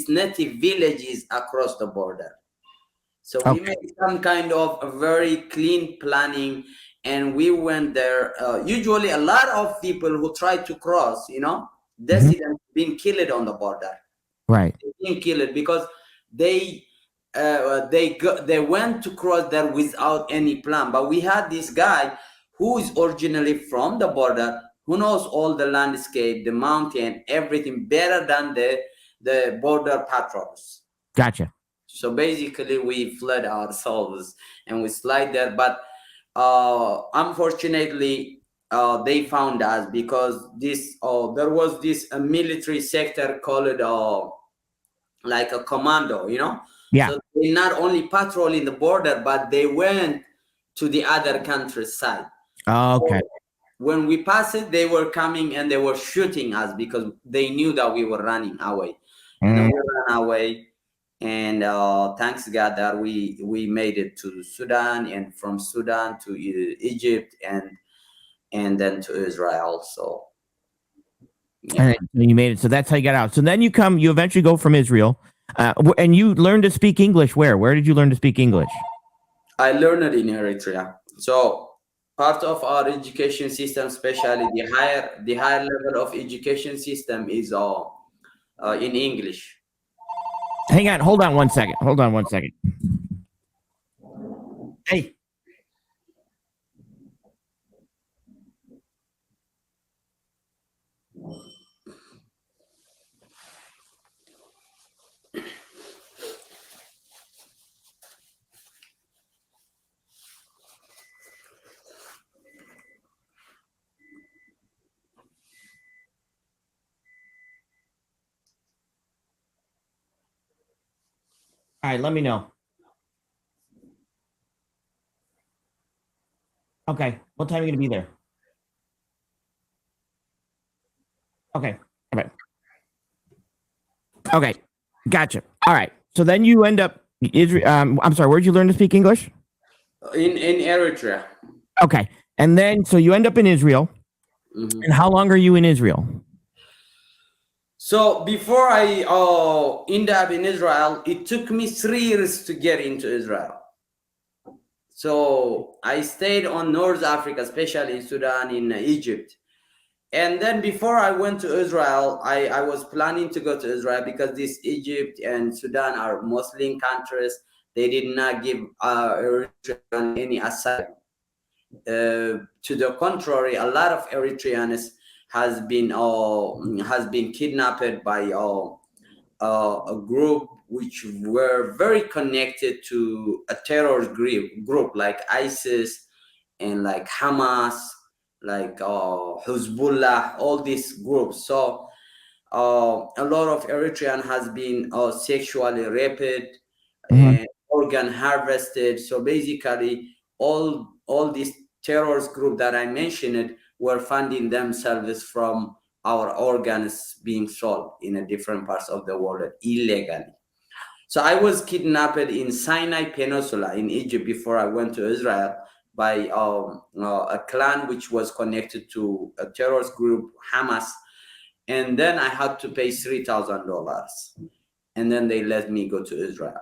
native village is across the border. So we made some kind of a very clean planning, and we went there. Usually, a lot of people who try to cross, dissidents being killed on the border. Right. Being killed because they went to cross there without any plan. But we had this guy who is originally from the border, who knows all the landscape, the mountain, everything better than the border patrols. Gotcha. So basically, we fled ourselves and we slide there. But unfortunately, they found us because there was this military sector called like a commando, Yeah. So they not only patrolling the border, but they went to the other country's side. Okay. So when we passed it, they were coming and they were shooting us because they knew that we were running away. And then we ran away. And thanks God that we made it to Sudan, and from Sudan to Egypt, and then to Israel. So yeah. And you made it. So that's how you got out. So then you eventually go from Israel, and you learned to speak English. Where did you learn to speak English? I learned it in Eritrea. So part of our education system, especially the higher level of education system, is in English. Hang on. Hold on one second. Hey. All right, let me know. Okay. What time are you going to be there? Okay. All right. Okay. Gotcha. All right. So then you end up Israel. I'm sorry. Where'd you learn to speak English? In Eritrea. Okay. And then so you end up in Israel. Mm-hmm. And how long are you in Israel? So before I end up in Israel, it took me 3 years to get into Israel. So I stayed on North Africa, especially in Sudan, in Egypt. And then before I went to Israel, I was planning to go to Israel because this Egypt and Sudan are Muslim countries. They did not give Eritrean any asylum. To the contrary, a lot of Eritreans has been kidnapped by a group which were very connected to a terror group like ISIS and like Hamas, like Hezbollah, all these groups. So a lot of Eritrean has been sexually raped Mhm. and organ harvested. So basically, all these terrorist group that I mentioned were funding themselves from our organs being sold in a different parts of the world illegally. So I was kidnapped in Sinai Peninsula in Egypt before I went to Israel by a clan which was connected to a terrorist group, Hamas, and then I had to pay $3,000, and then they let me go to Israel.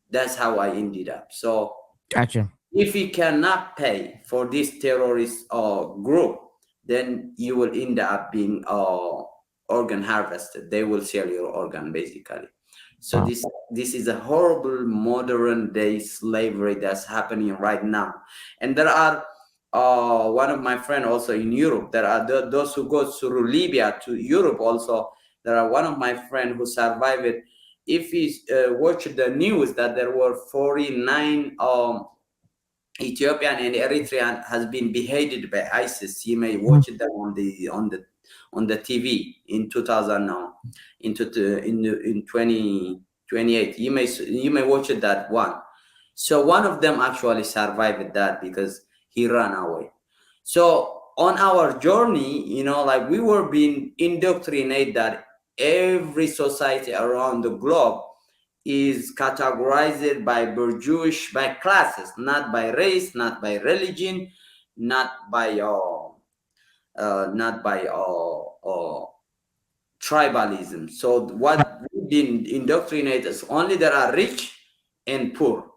That's how I ended up. So Gotcha. if you cannot pay for this terrorist group, then you will end up being organ harvested. They will sell your organ basically. So Wow. this is a horrible modern day slavery that's happening right now. And there are one of my friends also in Europe. There are those who go through Libya to Europe also. There are one of my friends who survived it. If he watched the news that there were 49 Ethiopian and Eritrean has been beheaded by ISIS. You may watch them on the TV in 2000 now, in 2028. You may watch that one. So one of them actually survived that because he ran away. So on our journey, like we were being indoctrinated that every society around the globe is categorized by bourgeois, by classes, not by race, not by religion, not by tribalism. So what we've been indoctrinated is only there are rich and poor,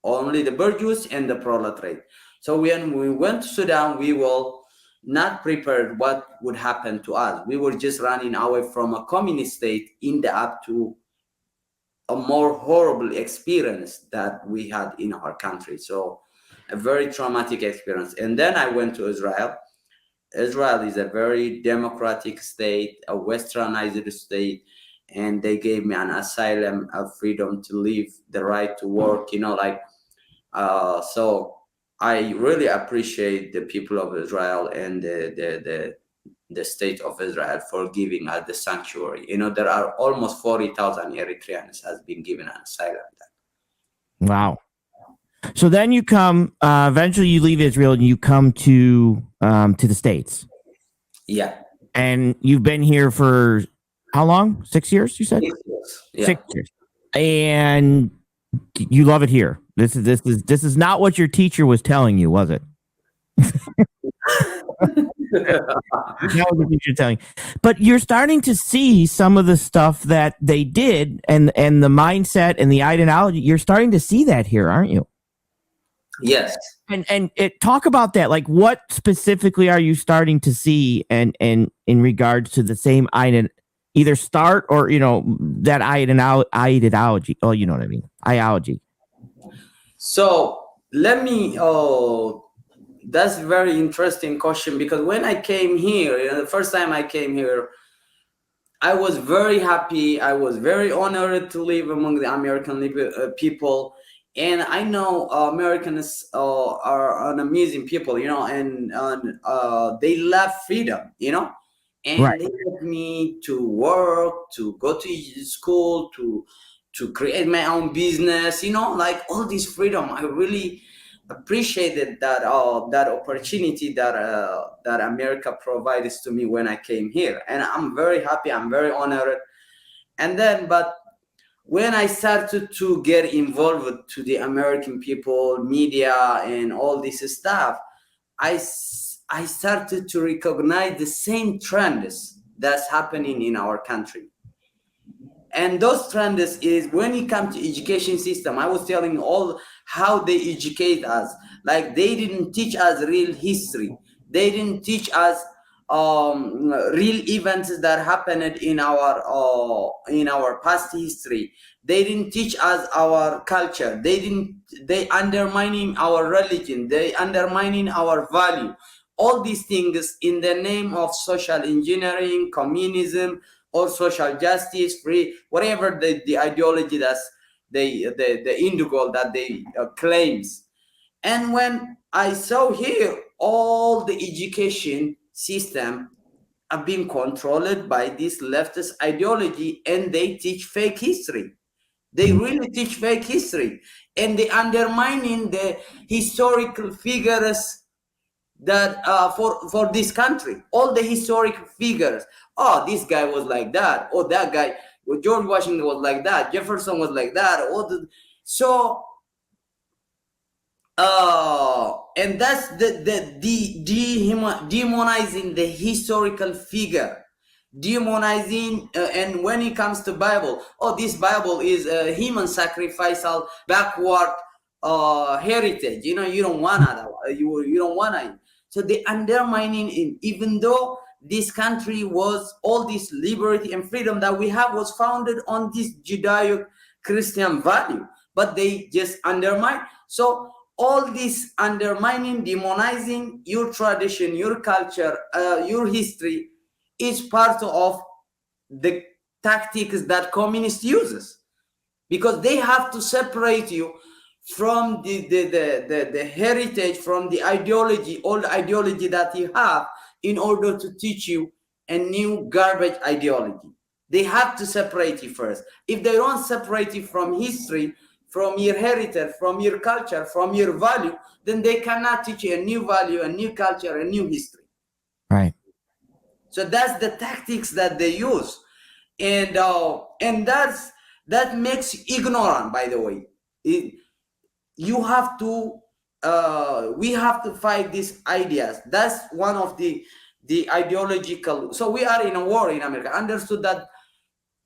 only the bourgeois and the proletariat. So when we went to Sudan, we were not prepared what would happen to us. We were just running away from a communist state in the up to a more horrible experience that we had in our country. So a very traumatic experience. And then I went to Israel. Israel is a very democratic state, a westernized state, and they gave me an asylum, a freedom to live, the right to work, so I really appreciate the people of Israel and the state of Israel for giving us the sanctuary. There are almost 40,000 Eritreans has been given an asylum. Wow. So then you come. Eventually, you leave Israel and you come to the States. Yeah. And you've been here for how long? 6 years, you said? 6 years. Yeah. 6 years. And you love it here. This is not what your teacher was telling you, was it? Not what the teacher telling. But you're starting to see some of the stuff that they did and the mindset and the ideology. You're starting to see that here, aren't you? Yes. And talk about that. Like, what specifically are you starting to see, and in regards to the same either start or that ideology? Oh, you know what I mean, ideology. So let me. That's a very interesting question, because when I came here, the first time I came here, I was very happy. I was very honored to live among the American people. And I know Americans are an amazing people, and they love freedom, and Right. they let me to work, to go to school, to create my own business, like all this freedom. I really appreciated that opportunity that America provides to me when I came here, and I'm very happy. I'm very honored. And then, but when I started to get involved to the American people, media, and all this stuff, I started to recognize the same trends that's happening in our country. And those trends is when it comes to education system. I was telling all how they educate us. Like, they didn't teach us real history. They didn't teach us real events that happened in our past history. They didn't teach us our culture. They undermining our religion. They undermining our value. All these things in the name of social engineering, communism, or social justice, free, whatever the ideology that's the end goal that they claims. And when I saw here all the education system are being controlled by this leftist ideology, and they teach fake history. They really teach fake history, and they undermining the historical figures that for this country. All the historic figures. Oh, this guy was like that. Oh, that guy, well, George Washington was like that. Jefferson was like that. So and that's the demonizing the historical figure, demonizing, and when it comes to Bible, oh, this Bible is a human sacrificial backward heritage. You know, you don't want that. You don't want it. So the undermining in, even though this country was, all this liberty and freedom that we have was founded on this Judeo-Christian value, but they just undermine. So all this undermining, demonizing your tradition, your culture, your history is part of the tactics that communists uses, because they have to separate you from the heritage, from the ideology, old ideology that you have, in order to teach you a new garbage ideology. They have to separate you first. If they don't separate you from history, from your heritage, from your culture, from your value, then they cannot teach you a new value, a new culture, a new history. Right. So that's the tactics that they use, and that makes you ignorant. By the way, you have to we have to fight these ideas. That's one of the ideological. So we are in a war in America. Understood that.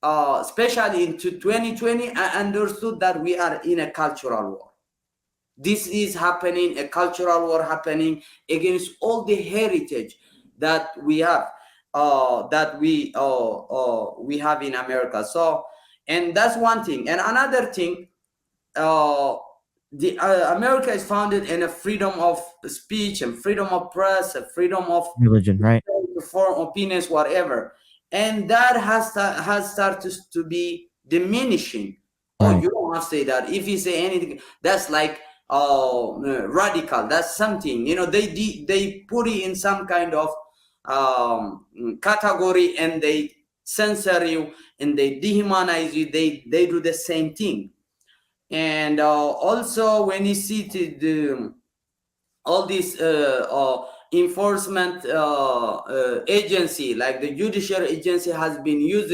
Especially into 2020, I understood that we are in a cultural war. This is happening, a cultural war happening against all the heritage that we have, we have in America. So, and that's one thing. And another thing, America is founded in a freedom of speech and freedom of press, a freedom of Religion, right? form opinions, whatever. And that has started to be diminishing. Right. Oh, you don't have to say that. If you say anything, that's like radical. That's something, you know. They put it in some kind of category, and they censor you, and they dehumanize you. They do the same thing. And also, when you see all these enforcement agency, like the judicial agency, has been used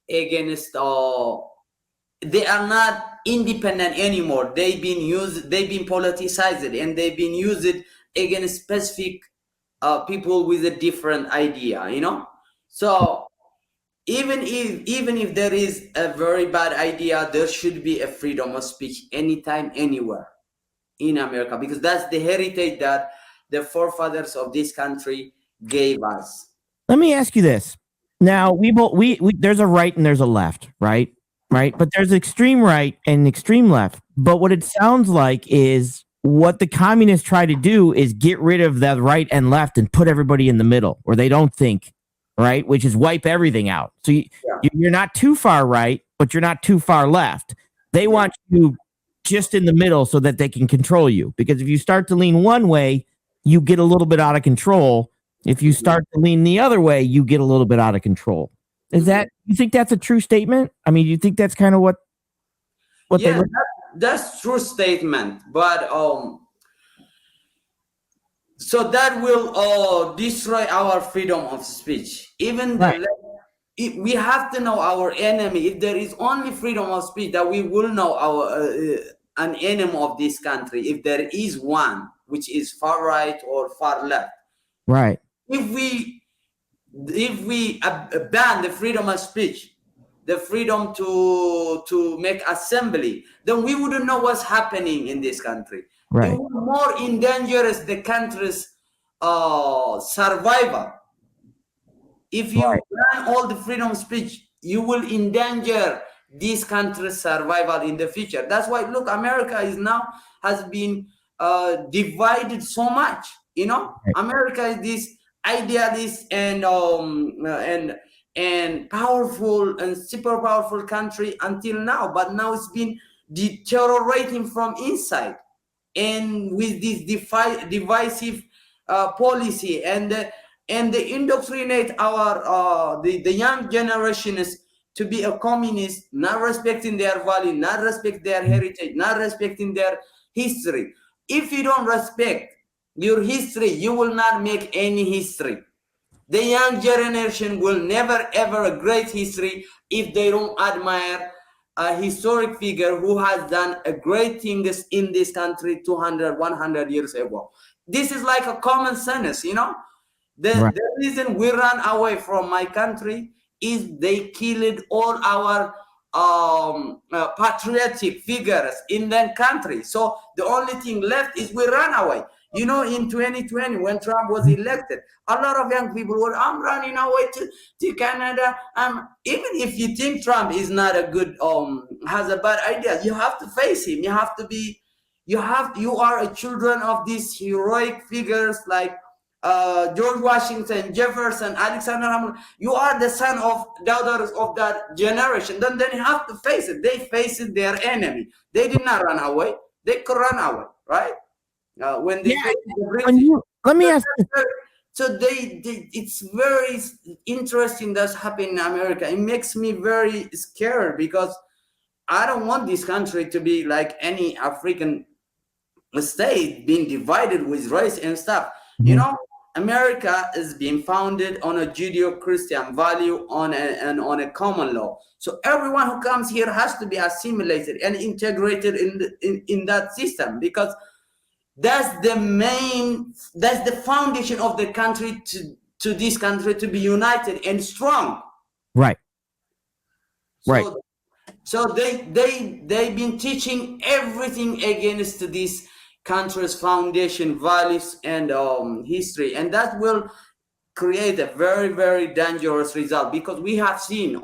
against, they are not independent anymore. They've been politicized, and they've been used against specific people with a different idea, you know. So even if there is a very bad idea, there should be a freedom of speech anytime, anywhere in America, because that's the heritage that the forefathers of this country gave us. Let me ask you this. Now, we there's a right and there's a left, right? Right? But there's extreme right and extreme left. But what it sounds like is what the communists try to do is get rid of the right and left and put everybody in the middle, where they don't think, right? Which is wipe everything out. So you're not too far right, but you're not too far left. They want you just in the middle so that they can control you. Because if you start to lean one way, you get a little bit out of control. If you start to lean the other way, you get a little bit out of control. Is that, you think that's a true statement? I mean, you think that's kind of what yeah, that's true statement. But so that will destroy our freedom of speech. Even right. we have to know our enemy. If there is only freedom of speech, that we will know our an enemy of this country, if there is one, which is far right or far left. Right. If we ban the freedom of speech, the freedom to make assembly, then we wouldn't know what's happening in this country. Right. It would more endanger the country's survival. If you ban all the freedom of speech, you will endanger this country's survival in the future. That's why, look, America has been divided so much. You know, America is this idealist and powerful and super powerful country until now, but now it's been deteriorating from inside, and with this divisive policy and and they indoctrinate our the young generations to be a communist, not respecting their value, not respect their heritage, not respecting their history. If you don't respect your history, you will not make any history. The young generation will never ever a great history if they don't admire a historic figure who has done a great things in this country 200, 100 years ago. This is like a common sense, you know. The reason we ran away from my country is they killed all our patriotic figures in that country. So the only thing left is we ran away. You know, in 2020, when Trump was elected, a lot of young people were, I'm running away to Canada. Even if you think Trump is not a good, has a bad idea, you have to face him. You have to be, you are a children of these heroic figures like George Washington, Jefferson, Alexander Hamilton. You are the son of daughters of that generation. Then you have to face it. They faced their enemy. They did not run away. They could run away, right? When they faced the British. Let me ask. So it's very interesting that's happening in America. It makes me very scared because I don't want this country to be like any African state being divided with race and stuff. You know, America is being founded on a Judeo-Christian value on a common law. So everyone who comes here has to be assimilated and integrated in that system, because that's the foundation of the country to this country to be united and strong. Right. So they've been teaching everything against this country's foundation, values, and history, and that will create a very, very dangerous result, because we have seen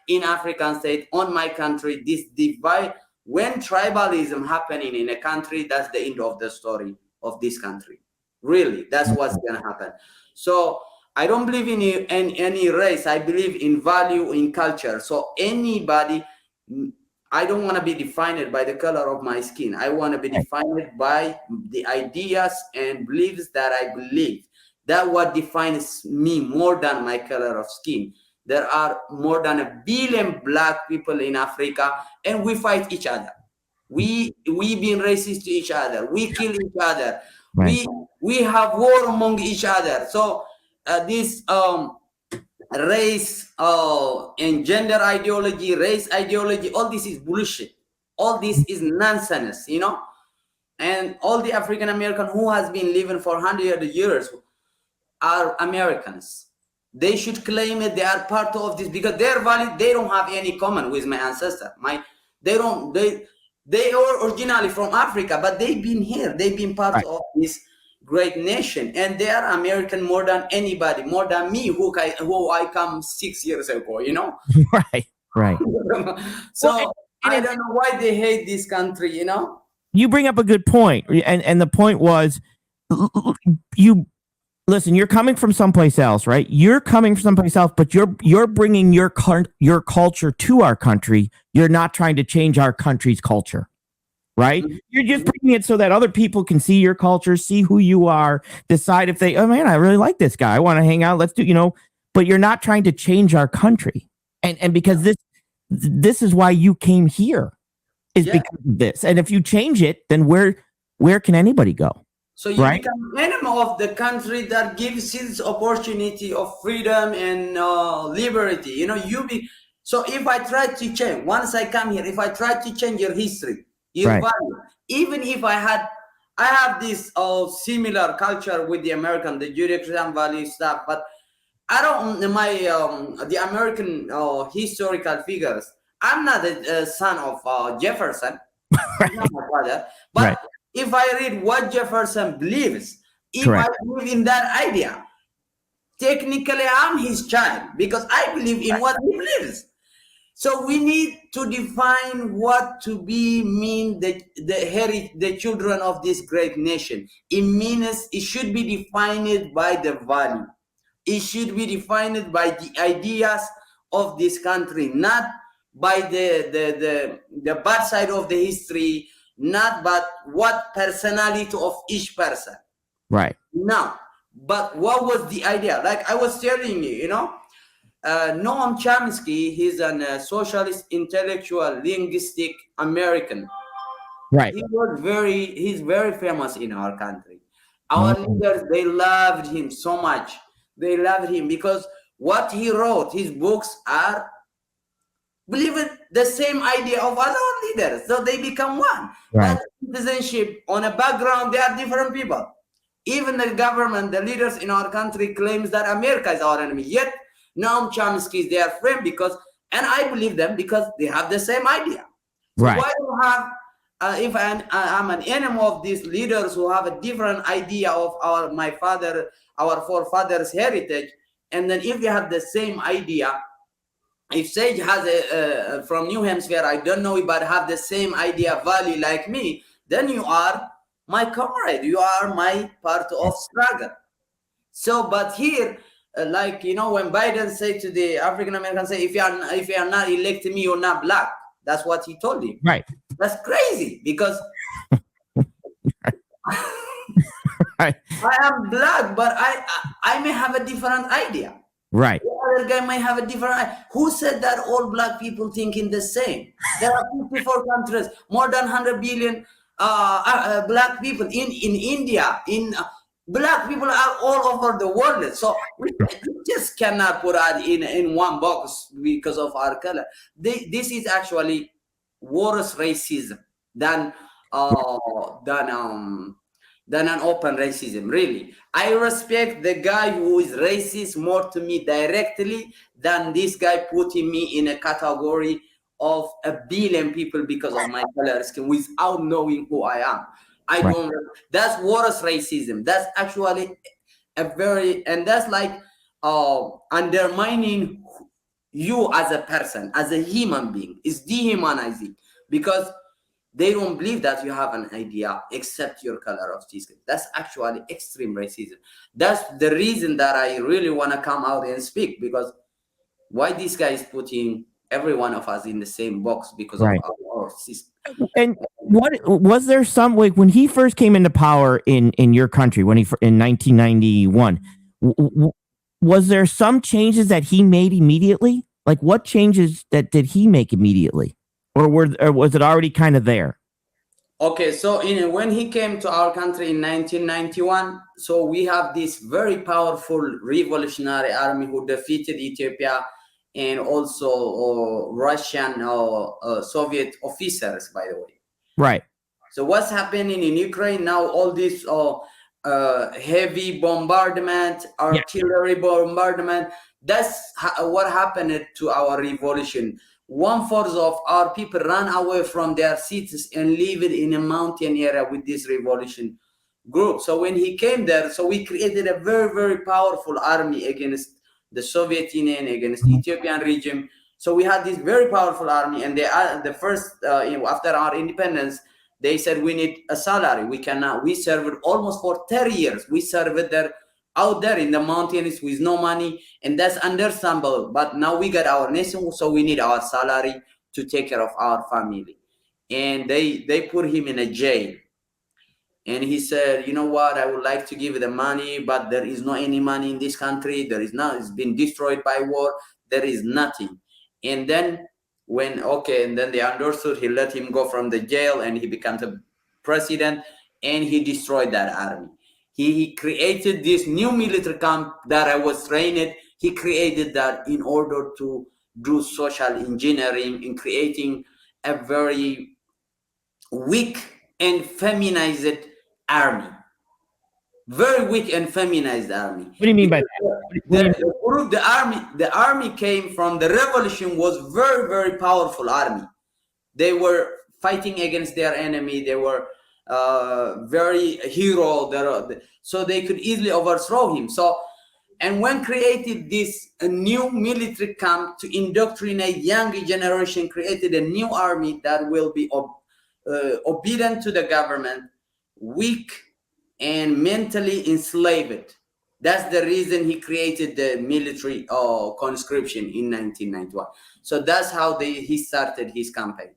in African state, on my country, this divide. When tribalism happening in a country, that's the end of the story of this country. Really, that's what's gonna happen. So I don't believe in any race. I believe in value, in culture. So anybody, I don't want to be defined by the color of my skin. I want to be defined by the ideas and beliefs that I believe. That what defines me more than my color of skin. There are more than 1 billion black people in Africa, and we fight each other. We being racist to each other. We kill each other. Right. We have war among each other. So this race and gender ideology, race ideology, all this is bullshit. All this is nonsense, you know. And all the African American who has been living for 100 years are Americans. They should claim it. They are part of this, because their value, they don't have any common with my ancestor. They are originally from Africa, but they've been here. They've been part of this great nation, and they are American more than anybody, more than me, who I come 6 years ago, you know. Right. So I don't know why they hate this country, you know. You bring up a good point, and the point was, listen, you're coming from someplace else, right? You're coming from someplace else, but you're bringing your culture to our country. You're not trying to change our country's culture, right? Mm-hmm. You're just bringing it so that other people can see your culture, see who you are, decide if they, oh man, I really like this guy, I want to hang out, let's do, you know. But you're not trying to change our country, and because this is why you came here, is because of this. And if you change it, then where can anybody go? So you become enemy of the country that gives its opportunity of freedom and liberty. You know, so if I try to change, once I come here, if I try to change your history, your value, even if I have this similar culture with the American, the Judeo-Christian value stuff, but I don't, the American historical figures, I'm not a son of Jefferson, I'm not my brother, but if I read what Jefferson believes, if I believe in that idea, technically I'm his child, because I believe in what he believes. So we need to define what to mean the children of this great nation. It should be defined by the value. It should be defined by the ideas of this country, not by the bad side of the history, not but what personality of each person. Right. Now, But what was the idea? Like I was telling you, Noam Chomsky, he's a socialist, intellectual, linguistic American. Right. He's very famous in our country. Our Oh, leaders, they loved him so much. They loved him because what he wrote, his books are, believe it, the same idea of other leaders. So they become one. right. But citizenship on a background, they are different people. Even the government, the leaders in our country claims that America is our enemy. Yet Noam Chomsky is their friend because, and I believe them because they have the same idea. So Right. why do you have, if I'm an enemy of these leaders who have a different idea of our forefathers' heritage, and then if you have the same idea, if Sage has from New Hampshire, I don't know, but have the same idea value like me, then you are my comrade. You are my part of struggle. So, but here, like when Biden said to the African Americans, say if you are not electing me, you're not black. That's what he told him. Right. That's crazy because Right. I am black, but I may have a different idea. Right. The other guy might have a different idea. Who said that all black people thinking the same? There are 54 countries, more than 100 billion black people in India. Black people are all over the world. So we just cannot put us in one box because of our color. This is actually worse racism than an open racism. Really, I respect the guy who is racist more to me directly than this guy putting me in a category of a billion people because of my color skin without knowing who I am. I Right. don't. That's worse racism. That's actually and that's like undermining you as a person, as a human being. It's dehumanizing because they don't believe that you have an idea except your color of skin. That's actually extreme racism. That's the reason that I really want to come out and speak, because why this guy is putting every one of us in the same box because Right. of our system. And what was there some like when he first came into power in your country in 1991? Was there some changes that he made immediately? Like what changes that did he make immediately, or was it already kind of there? Okay, so when he came to our country in 1991, so we have this very powerful revolutionary army who defeated Ethiopia and also Russian Soviet officers, by the way. Right. So what's happening in Ukraine now? All this heavy bombardment, artillery bombardment. That's what happened to our revolution. 1/4 of our people ran away from their cities and lived in a mountain area with this revolution group. So when he came there, so we created a very, very powerful army against the Soviet Union, against the Ethiopian regime. So we had this very powerful army, and they are the first, after our independence, they said we need a salary. We served almost for 30 years. We served there out there in the mountains with no money, and that's understandable. But now we got our nation, so we need our salary to take care of our family. And they put him in a jail. And he said, you know what, I would like to give you the money, but there is no any money in this country. There is not, it's been destroyed by war. There is nothing. And then and then they understood, he let him go from the jail and he becomes a president, and he destroyed that army. He created this new military camp that I was trained. He created that in order to do social engineering in creating a very weak and feminized army. Very weak and feminized army. What do you mean by that? The army came from the revolution was very, very powerful army. They were fighting against their enemy. They were very hero. So they could easily overthrow him. So, and when created this a new military camp to indoctrinate younger generation, created a new army that will be obedient to the government, weak and mentally enslaved. That's the reason he created the military conscription in 1991. So that's how he started his campaign.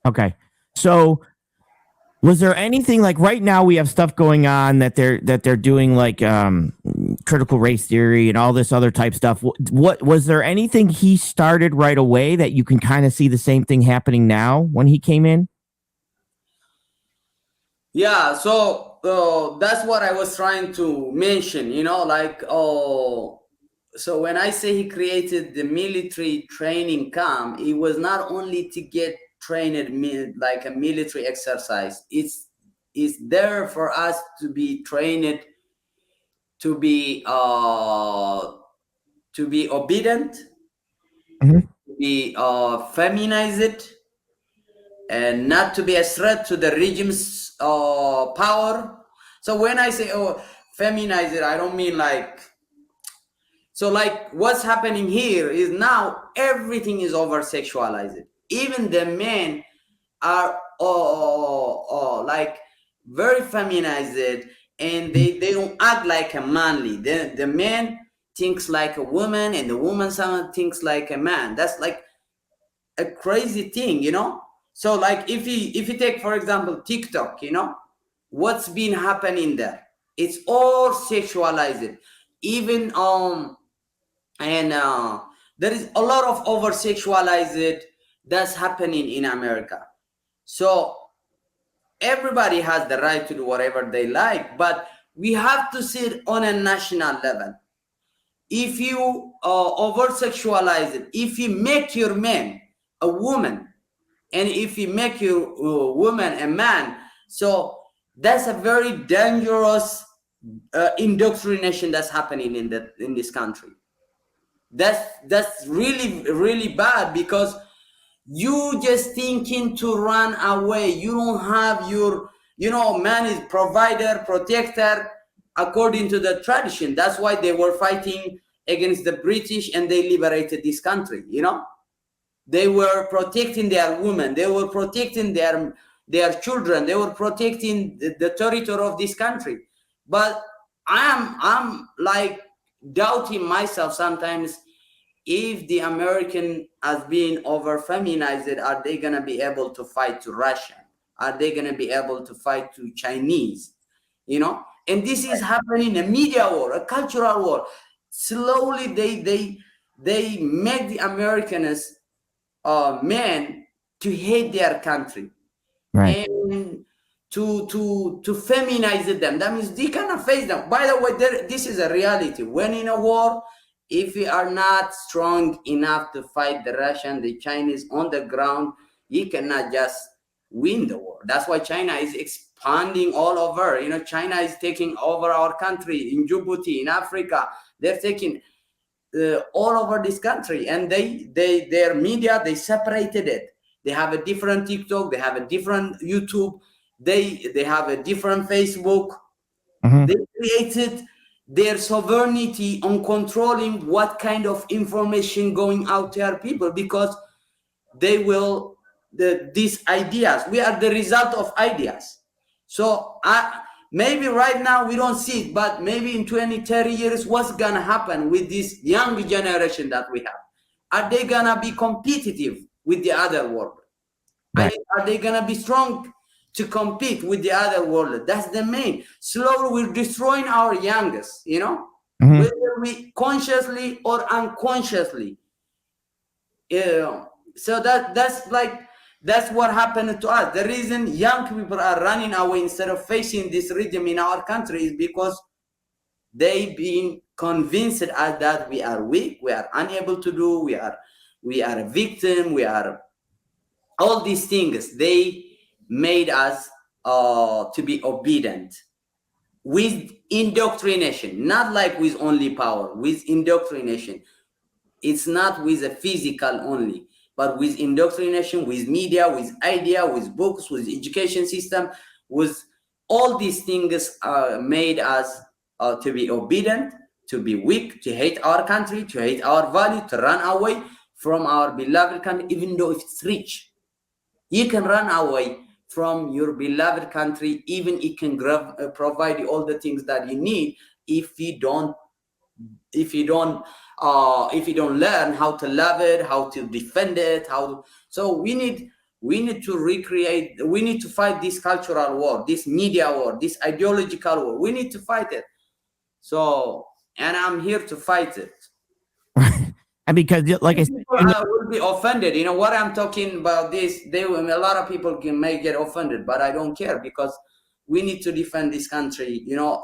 Okay. So Was there anything like right now we have stuff going on that they're doing like critical race theory and all this other type stuff? What was there anything he started right away that you can kind of see the same thing happening now when he came in? Yeah, so that's what I was trying to mention, like, so when I say he created the military training camp, it was not only to get trained like a military exercise. It's there for us to be trained to be obedient, Mhm. to be feminized, and not to be a threat to the regime's power. So when I say feminize it, I don't mean like, so like what's happening here is now everything is over sexualized. Even the men are like very feminized, and they don't act like a manly. The man thinks like a woman, and the woman someone thinks like a man. That's like a crazy thing, So like if you take, for example, TikTok, what's been happening there? It's all sexualized. Even and there is a lot of over sexualized that's happening in America. So everybody has the right to do whatever they like, but we have to see it on a national level. If you over sexualize it, if you make your man a woman, and if you make your woman a man, so that's a very dangerous indoctrination that's happening in this country. That's really bad, because you just thinking to run away. You don't have your, man is provider, protector, according to the tradition. That's why they were fighting against the British, and they liberated this country. They were protecting their women. They were protecting their children. They were protecting the territory of this country. But I'm like doubting myself sometimes, if the American has been over feminized, are they gonna be able to fight to Russia? Are they gonna be able to fight to Chinese? And this is happening, a media war, a cultural war. Slowly they make the Americans men to hate their country, Right. and to feminize them. That means they cannot face them. By the way, this is a reality. When in a war, if you are not strong enough to fight the Russian, the Chinese on the ground, you cannot just win the war. That's why China is expanding all over. China is taking over our country in Djibouti, in Africa. They're taking all over this country, and their media, they separated it. They have a different TikTok, they have a different YouTube, they have a different Facebook. Mhm. They created their sovereignty on controlling what kind of information going out to our people, because they will these ideas, we are the result of ideas. So maybe right now we don't see it, but maybe in 20-30 years, what's gonna happen with this young generation that we have? Are they gonna be competitive with the other world? Right. Are they gonna be strong to compete with the other world? That's the main. Slowly we're destroying our youngest, Mhm. whether we consciously or unconsciously. So that's what happened to us. The reason young people are running away instead of facing this regime in our country is because they've been convinced us that we are weak, we are unable to do, we are a victim, we are all these things. They made us to be obedient with indoctrination, not like with only power, with indoctrination. It's not with a physical only, but with indoctrination, with media, with idea, with books, with education system, with all these things made us to be obedient, to be weak, to hate our country, to hate our value, to run away from our beloved country, even though if it's rich. You can run away from your beloved country, even it can provide you all the things that you need, if you don't learn how to love it, how to defend it, so we need We need to recreate, we need to fight this cultural war, this media war, this ideological war. We need to fight it. So, and I'm here to fight it. And because, like I said, People will be offended. You know what I'm talking about this, a lot of people may get offended, but I don't care, because we need to defend this country. You know,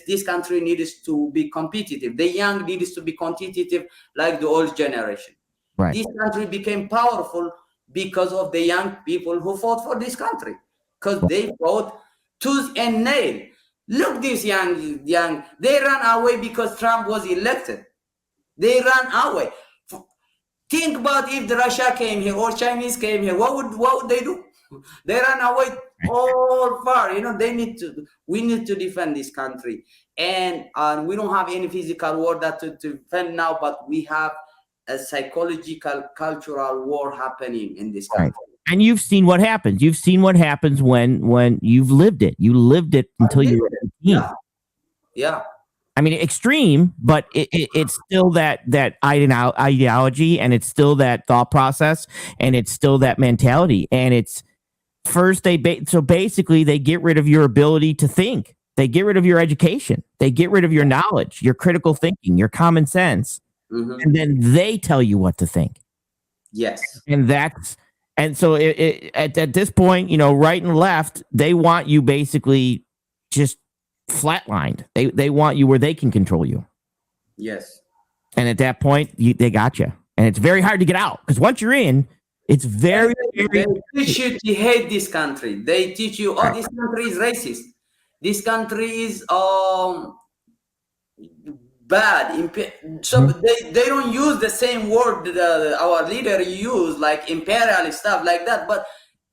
this country needs to be competitive. The young needs to be competitive like the old generation. Right. This country became powerful because of the young people who fought for this country, because they fought tooth and nail. Look, these young, they ran away because Trump was elected. They ran away. Think about if the Russia came here or Chinese came here, what would they do? They ran away all far. You know, we need to defend this country, and we don't have any physical war that to defend now, but we have a psychological, cultural war happening in this country. Right. And you've seen what happens. You've seen what happens when you've lived it. You lived it until you were 18. Yeah. I mean, extreme, but it's still that ideology, and it's still that thought process, and it's still that mentality. And it's first so basically they get rid of your ability to think. They get rid of your education. They get rid of your knowledge, your critical thinking, your common sense, and then they tell you what to think. Yes. And so at this point, you know, right and left, they want you basically just flatlined. They want you where they can control you. Yes. And at that point, they got you. And it's very hard to get out, because once you're in, it's very, they teach you to hate this country. They teach you, oh, this country is racist. This country is bad. So they don't use the same word that our leader used, like imperialist stuff like that, but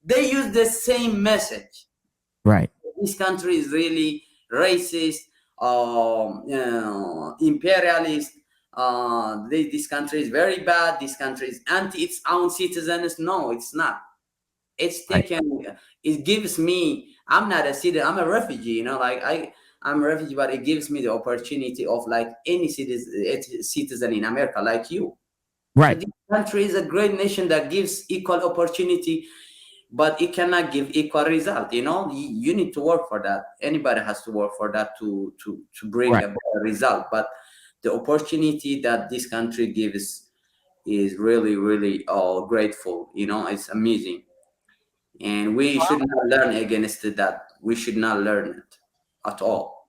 they use the same message. Right. This country is really racist, imperialist. This country is very bad. This country is anti its own citizens. No, it's not. It's taken. It gives me. I'm not a citizen. I'm a refugee. You know, like I'm a refugee, but it gives me the opportunity of like any citizen in America, like you. Right. So this country is a great nation that gives equal opportunity, but it cannot give equal result. You know, you need to work for that. Anybody has to work for that to bring a better result. But the opportunity that this country gives is really, really grateful. You know, it's amazing, and we should not learn against that. We should not learn it at all.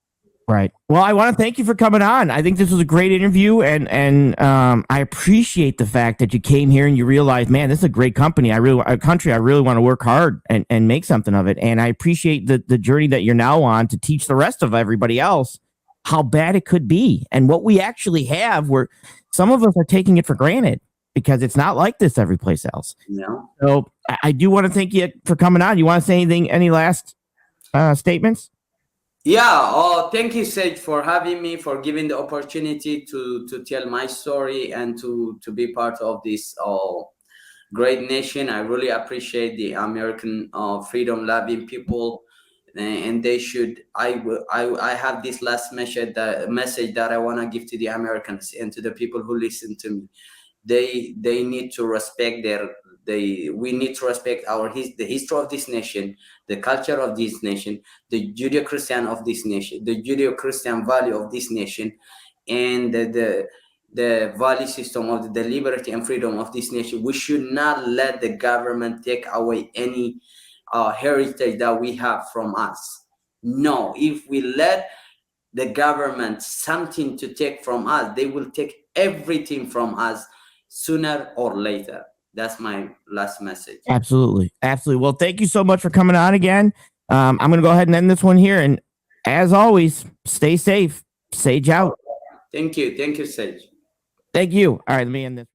Right. Well, I want to thank you for coming on. I think this was a great interview, and I appreciate the fact that you came here and you realized, man, this is a great company. I really want to work hard and make something of it. And I appreciate the journey that you're now on to teach the rest of everybody else how bad it could be, and what we actually have, where some of us are taking it for granted because it's not like this every place else. Yeah. So I do want to thank you for coming on. You want to say anything? Any last statements? Yeah, thank you, Sage, for having me, for giving the opportunity to tell my story and to be part of this great nation. I really appreciate the American freedom-loving people, and they should. I have this last message that I want to give to the Americans and to the people who listen to me. They need to respect we need to respect the history of this nation, the culture of this nation, the Judeo-Christian of this nation, the Judeo-Christian value of this nation, and the value system of the liberty and freedom of this nation. We should not let the government take away any heritage that we have from us. No, if we let the government something to take from us, they will take everything from us sooner or later. That's my last message. Absolutely. Well, thank you so much for coming on again. I'm going to go ahead and end this one here. And as always, stay safe. Sage out. Thank you. Thank you, Sage. Thank you. All right, let me end this.